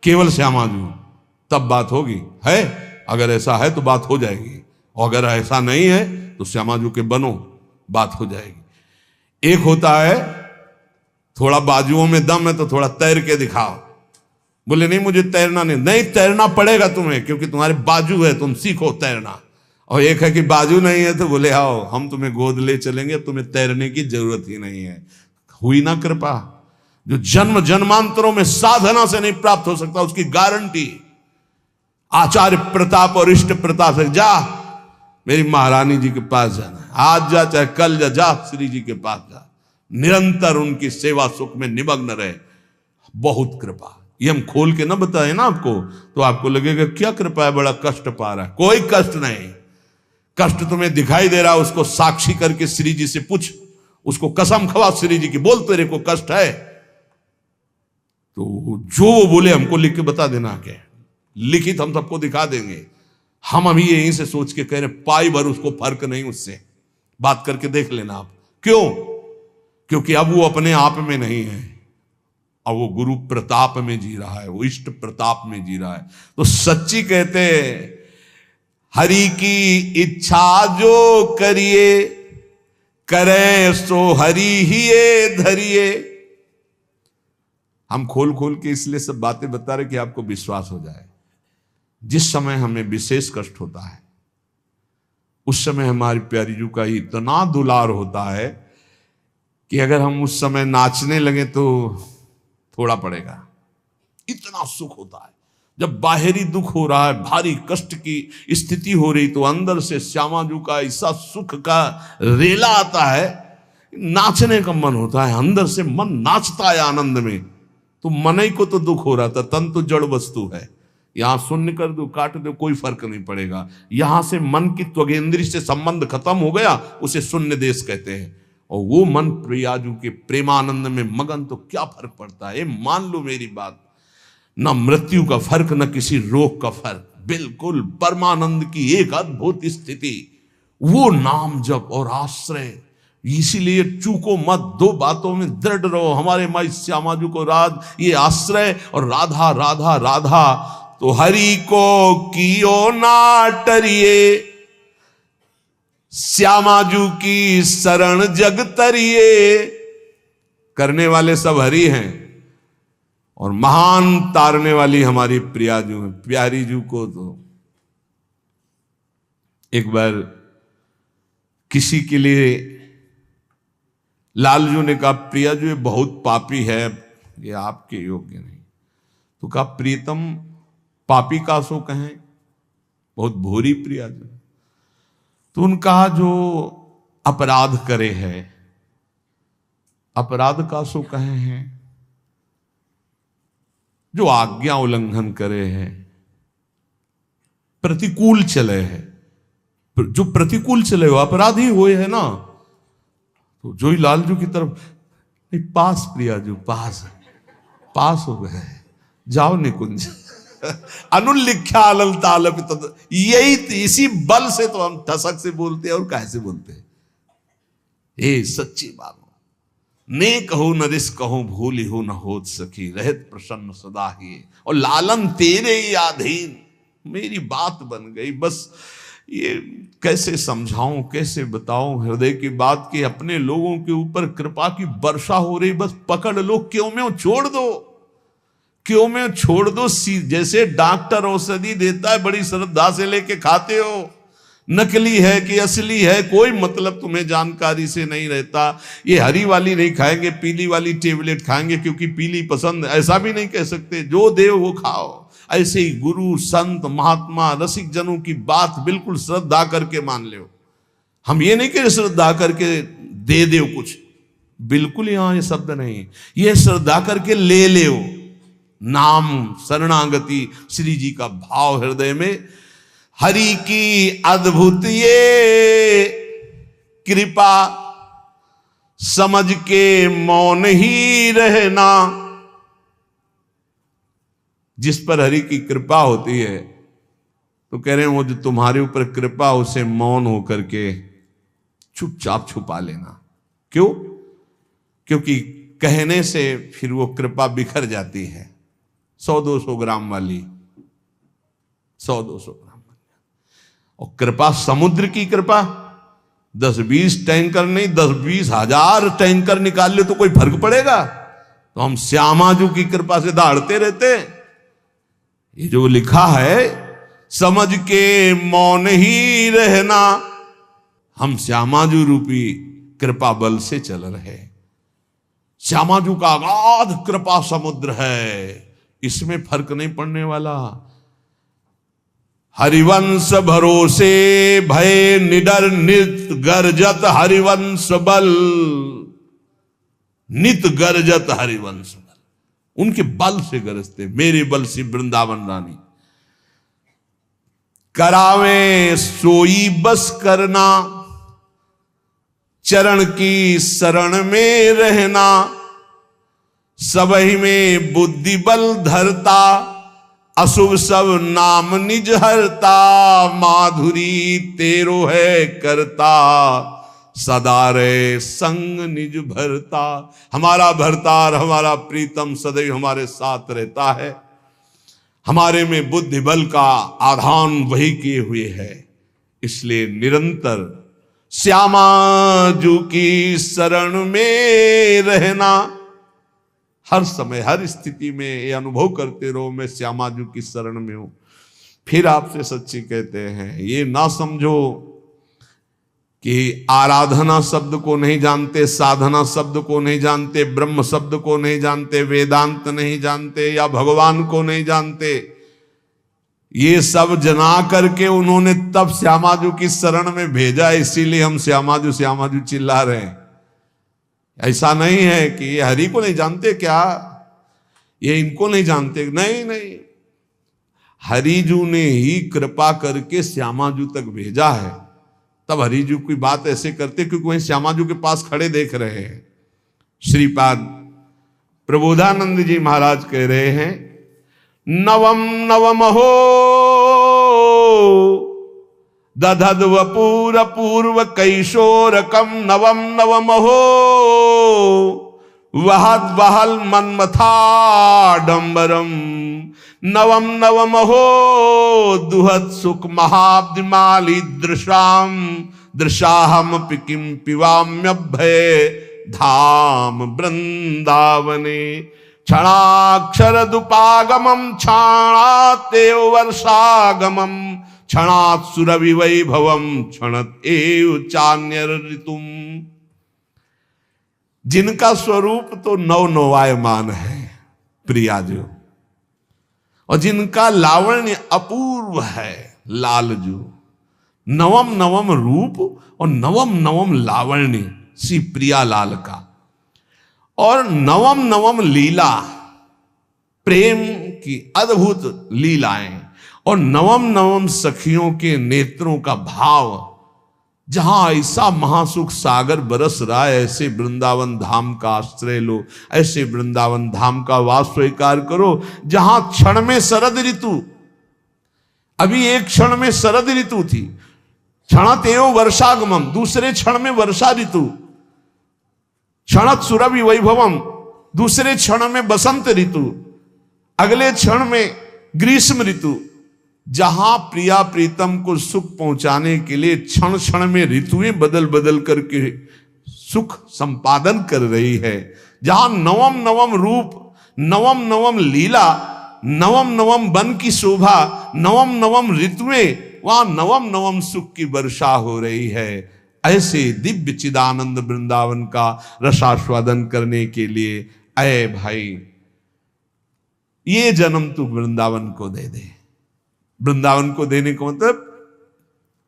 केवल श्यामाजू, तब बात होगी। है अगर ऐसा है तो बात हो जाएगी, और अगर ऐसा नहीं है तो श्यामाजू के बनो, बात हो जाएगी। एक होता है थोड़ा बाजुओं में दम है तो थोड़ा तैर के दिखाओ। बोले नहीं मुझे तैरना नहीं, तैरना पड़ेगा तुम्हें, क्योंकि तुम्हारे बाजू है, तुम सीखो तैरना। और एक है कि बाजू नहीं है तो बोले आओ हम तुम्हें गोद ले चलेंगे, तुम्हें तैरने की जरूरत ही नहीं है। हुई ना कृपा। जो जन्म जन्मांतरों में साधना से नहीं प्राप्त हो सकता, उसकी गारंटी आचार्य प्रताप और इष्ट प्रताप से। जा मेरी महारानी जी के पास जाना है, आज जा चाहे कल जा श्री जी के पास जा, निरंतर उनकी सेवा सुख में निमग्न रहे। बहुत कृपा। ये हम खोल के ना बताए ना आपको तो आपको लगेगा क्या कृपा है, बड़ा कष्ट पा रहा है। कोई कष्ट नहीं, कष्ट तुम्हें दिखाई दे रहा है, उसको साक्षी करके श्री जी से पूछ, उसको कसम खवा श्री जी की, बोल तेरे को कष्ट है तो जो वो बोले हमको लिख के बता देना, क्या लिखित हम सबको दिखा देंगे। हम अभी यहीं से सोच के कह रहे पाई भर उसको फर्क नहीं, उससे बात करके देख लेना आप। क्यों? क्योंकि अब वो अपने आप में नहीं है, और वो गुरु प्रताप में जी रहा है, वो इष्ट प्रताप में जी रहा है। तो सच्ची कहते हरि की इच्छा जो करिए, करे सो हरि ही धरिए। हम खोल खोल के इसलिए सब बातें बता रहे कि आपको विश्वास हो जाए। जिस समय हमें विशेष कष्ट होता है उस समय हमारी प्यारी जू का इतना दुलार होता है कि अगर हम उस समय नाचने लगे तो थोड़ा पड़ेगा, इतना सुख होता है। जब बाहरी दुख हो रहा है, भारी कष्ट की स्थिति हो रही, तो अंदर से श्यामाजू का ऐसा सुख का रेला आता है, नाचने का मन होता है, अंदर से मन नाचता है आनंद में। तो मन ही को तो दुख हो रहा था, तन तो जड़ वस्तु है। यहां शून्य कर दो, काट दो, कोई फर्क नहीं पड़ेगा। यहां से मन की त्वगेंद्री से संबंध खत्म हो गया, उसे शून्य देश कहते हैं। और वो मन प्रियाजू के प्रेमानंद में मगन, तो क्या फर्क पड़ता है। मान लो मेरी बात, न मृत्यु का फर्क, न किसी रोग का फर्क, बिल्कुल परमानंद की एक अद्भुत स्थिति, वो नाम जप और आश्रय। इसीलिए चूको मत, दो बातों में दृढ़ रहो। हमारे माई श्यामाजू को राज, ये आश्रय और राधा राधा राधा, तो हरि को कियो ना टरिए, श्यामाजू की शरण जग तरिए। करने वाले सब हरि हैं और महान तारने वाली हमारी प्रियाजू है। प्यारी जू को तो एक बार किसी के लिए लालजू ने कहा, प्रियाजू ये बहुत पापी है, ये आपके योग्य नहीं। तो कहा, प्रीतम पापी का सो कहें, बहुत भूरी प्रियाजू। तो उन्होंने कहा, जो अपराध करे है, अपराध का सो कहे हैं, जो आज्ञा उल्लंघन करे है, प्रतिकूल चले है, जो प्रतिकूल चले हो अपराधी हुए है ना। तो जो ही लालजू की तरफ, नहीं पास प्रियाजू, पास हो गए, जाओ निकुंज। अनुल्लिख्या अलल तालप, यही इसी बल से तो हम ठसक से बोलते हैं और कैसे बोलते हैं। ये सच्ची बात, ने कहूं न रिस कहूं, भूली हो न होत सखी, रहत प्रसन्न सदा ही, और लालन तेरे ही अधीन। मेरी बात बन गई। बस ये कैसे समझाऊं, कैसे बताऊं हृदय की बात की। अपने लोगों के ऊपर कृपा की वर्षा हो रही, बस पकड़ लो, क्यों में छोड़ दो, क्यों में छोड़ दो। जैसे डॉक्टर औषधि देता है, बड़ी श्रद्धा से लेके खाते हो, नकली है कि असली है कोई मतलब तुम्हें जानकारी से नहीं रहता। ये हरी वाली नहीं खाएंगे, पीली वाली टेबलेट खाएंगे क्योंकि पीली पसंद, ऐसा भी नहीं कह सकते। जो देव वो खाओ। ऐसे ही गुरु संत महात्मा रसिक जनों की बात बिल्कुल श्रद्धा करके मान लो। हम ये नहीं कह श्रद्धा करके दे दो कुछ, बिल्कुल यहां ये शब्द नहीं। ये श्रद्धा करके ले ले, नाम शरणागति श्री जी का भाव हृदय में। हरि की अद्भुत ये कृपा, समझ के मौन ही रहना। जिस पर हरि की कृपा होती है, तो कह रहे हैं वो जो तुम्हारे ऊपर कृपा, उसे मौन होकर के चुपचाप छुपा लेना। क्यों? क्योंकि कहने से फिर वो कृपा बिखर जाती है। 100-200 ग्राम वाली, 100-200 ग्राम वाली। और कृपा समुद्र की कृपा, 10-20 टैंकर नहीं, 10-20 हजार टैंकर निकाल ले तो कोई फर्क पड़ेगा? तो हम श्यामाजू की कृपा से दहाड़ते रहते। ये जो लिखा है, समझ के मौन ही रहना, हम श्यामाजू रूपी कृपा बल से चल रहे। श्यामाजू का अगाध कृपा समुद्र है, इसमें फर्क नहीं पड़ने वाला। हरिवंश भरोसे भय निडर नित गरजत हरिवंश बल, नित गरजत हरिवंश बल। उनके बल से गरजते, मेरे बल से वृंदावन रानी। करावे सोई बस करना, चरण की शरण में रहना। सबही में बुद्धि बल धरता, अशुभ सब नाम निज हरता। माधुरी तेरो है करता, सदा रे संग निज भरता। हमारा भरतार, हमारा प्रीतम सदैव हमारे साथ रहता है। हमारे में बुद्धि बल का आधान वही किए हुए है। इसलिए निरंतर श्यामाजू की शरण में रहना। हर समय हर स्थिति में ये अनुभव करते रहो, मैं श्यामाजू की शरण में हूं। फिर आपसे सच्ची कहते हैं, ये ना समझो कि आराधना शब्द को नहीं जानते, साधना शब्द को नहीं जानते, ब्रह्म शब्द को नहीं जानते, वेदांत नहीं जानते, या भगवान को नहीं जानते। ये सब जना करके उन्होंने तब श्यामाजू की शरण में भेजा, इसीलिए हम श्यामाजू श्यामाजू चिल्ला रहे हैं। ऐसा नहीं है कि ये हरि को नहीं जानते क्या। ये इनको नहीं जानते, नहीं नहीं, हरिजू ने ही कृपा करके श्यामाजू तक भेजा है। तब हरिजू की बात ऐसे करते क्योंकि वहीं श्यामाजू के पास खड़े देख रहे हैं। श्रीपाद प्रबोधानंद जी महाराज कह रहे हैं, नवम नवम हो दधद वपूर पूर्व कैशोरकम नवम नवम हो वहद वहल मन्मथाडंबरम नवम नवम हो दुहत सुख महाब्दिमाली दृशाम दृशाहम किम पिवाम्यभय धाम वृंदावने क्षणाक्षर दुपागमम क्षणातेव वर्षागमम क्षणात् सुरभि वैभवम क्षणत एव चान्यर ऋतुम। जिनका स्वरूप तो नवनवायमान है प्रियाजू, और जिनका लावण्य अपूर्व है लालजू। नवम नवम रूप और नवम नवम लावण्य श्री प्रिया लाल का, और नवम नवम लीला, प्रेम की अद्भुत लीलाएं, और नवम नवम सखियों के नेत्रों का भाव। जहां ऐसा महासुख सागर बरस रहा है, ऐसे वृंदावन धाम का आश्रय लो, ऐसे वृंदावन धाम का वास स्वीकार करो जहां क्षण में शरद ऋतु, अभी एक क्षण में शरद ऋतु थी, क्षणत एवं वर्षागमम, दूसरे क्षण में वर्षा ऋतु, क्षणत सुरभि वैभवम, दूसरे क्षण में बसंत ऋतु, अगले क्षण में ग्रीष्म ऋतु। जहां प्रिया प्रीतम को सुख पहुंचाने के लिए क्षण क्षण में ऋतुएं बदल बदल करके सुख संपादन कर रही है, जहां नवम नवम रूप, नवम नवम लीला, नवम नवम वन की शोभा, नवम नवम ऋतुएं, वहां नवम नवम सुख की वर्षा हो रही है। ऐसे दिव्य चिदानंद वृंदावन का रसास्वादन करने के लिए अय भाई, ये जन्म तू वृंदावन को दे दे। वृंदावन को देने को मतलब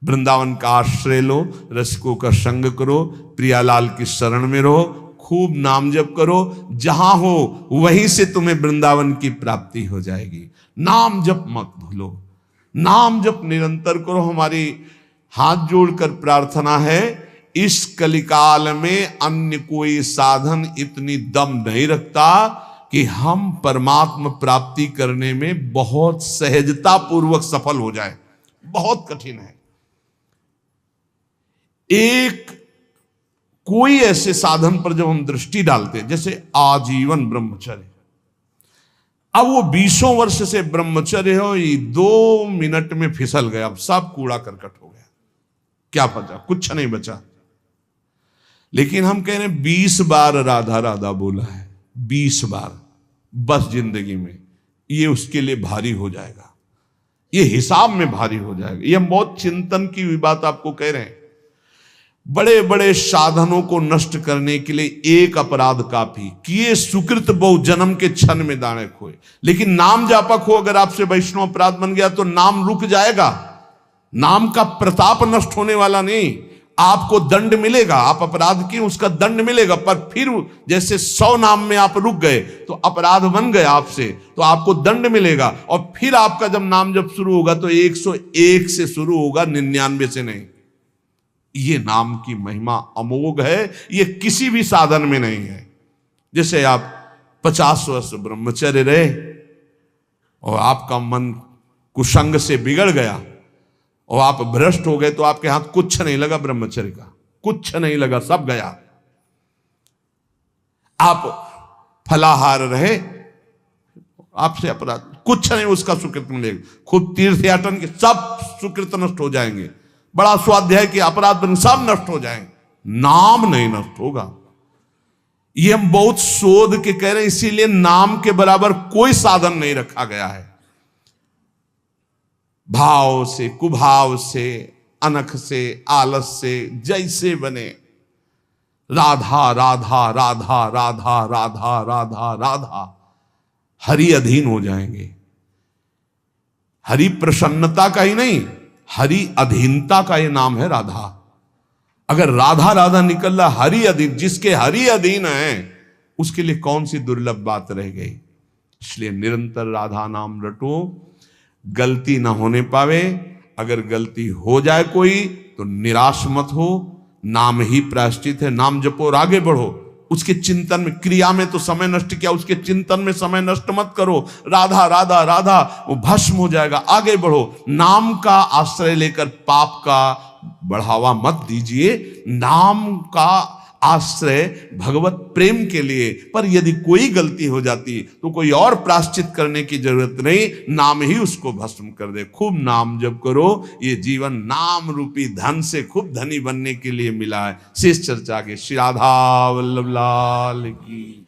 वृंदावन का आश्रय लो, रसिकों का संग करो, प्रियालाल की शरण में रहो, खूब नाम जप करो, जहां हो वहीं से तुम्हें वृंदावन की प्राप्ति हो जाएगी। नाम जप मत भूलो, नाम जप निरंतर करो। हमारी हाथ जोड़कर प्रार्थना है, इस कलिकाल में अन्य कोई साधन इतनी दम नहीं रखता कि हम परमात्मा प्राप्ति करने में बहुत सहजता पूर्वक सफल हो जाए। बहुत कठिन है। एक कोई ऐसे साधन पर जब हम दृष्टि डालते हैं, जैसे आजीवन ब्रह्मचर्य, अब वो 20 वर्ष से ब्रह्मचर्य हो, ये 2 मिनट में फिसल गया, अब सब कूड़ा करकट हो गया, क्या बचा? कुछ नहीं बचा। लेकिन हम कह रहे हैं 20 बार राधा राधा बोला है, 20 बार बस जिंदगी में, ये उसके लिए भारी हो जाएगा, ये हिसाब में भारी हो जाएगा। ये हम बहुत चिंतन की बात आपको कह रहे हैं। बड़े बड़े साधनों को नष्ट करने के लिए एक अपराध काफी, किए सुकृत बहु जन्म के क्षण में दाने खोए। लेकिन नाम जापक हो, अगर आपसे वैष्णव अपराध बन गया तो नाम रुक जाएगा, नाम का प्रताप नष्ट होने वाला नहीं। आपको दंड मिलेगा, आप अपराध किए उसका दंड मिलेगा, पर फिर जैसे 100 नाम में आप रुक गए तो अपराध बन गए आपसे, तो आपको दंड मिलेगा। और फिर आपका जब नाम जब शुरू होगा तो 101 से शुरू होगा, 99 से नहीं। ये नाम की महिमा अमोघ है, ये किसी भी साधन में नहीं है। जैसे आप 50 वर्ष ब्रह्मचर्य रहे और आपका मन कुसंग से बिगड़ गया और आप भ्रष्ट हो गए, तो आपके हाथ कुछ नहीं लगा, ब्रह्मचर्य का कुछ नहीं लगा, सब गया। आप फलाहार रहे, आपसे अपराध कुछ नहीं, उसका सुकृत मिलेगा। खुद तीर्थ याटन के सब सुकृत नष्ट हो जाएंगे, बड़ा स्वाध्याय के अपराध सब नष्ट हो जाएंगे, नाम नहीं नष्ट होगा। ये हम बहुत शोध के कह रहे हैं, इसीलिए नाम के बराबर कोई साधन नहीं रखा गया है। भाव से, कुभाव से, अनख से, आलस से, जैसे बने राधा राधा राधा राधा राधा राधा राधा, हरि अधीन हो जाएंगे। हरि प्रसन्नता का ही नहीं, हरि अधीनता का ये नाम है राधा। अगर राधा राधा निकल रहा, हरि अधीन, जिसके हरि अधीन है उसके लिए कौन सी दुर्लभ बात रह गई। इसलिए निरंतर राधा नाम रटो, गलती ना होने पावे। अगर गलती हो जाए कोई तो निराश मत हो, नाम ही प्रायश्चित है। नाम जपो और आगे बढ़ो। उसके चिंतन में, क्रिया में तो समय नष्ट किया, उसके चिंतन में समय नष्ट मत करो। राधा राधा राधा, वो भस्म हो जाएगा। आगे बढ़ो, नाम का आश्रय लेकर पाप का बढ़ावा मत दीजिए। नाम का आश्रय भगवत प्रेम के लिए। पर यदि कोई गलती हो जाती तो कोई और प्रायश्चित करने की जरूरत नहीं, नाम ही उसको भस्म कर दे। खूब नाम जप करो। ये जीवन नाम रूपी धन से खूब धनी बनने के लिए मिला है। शेष चर्चा के श्री राधा वल्लभ लाल की।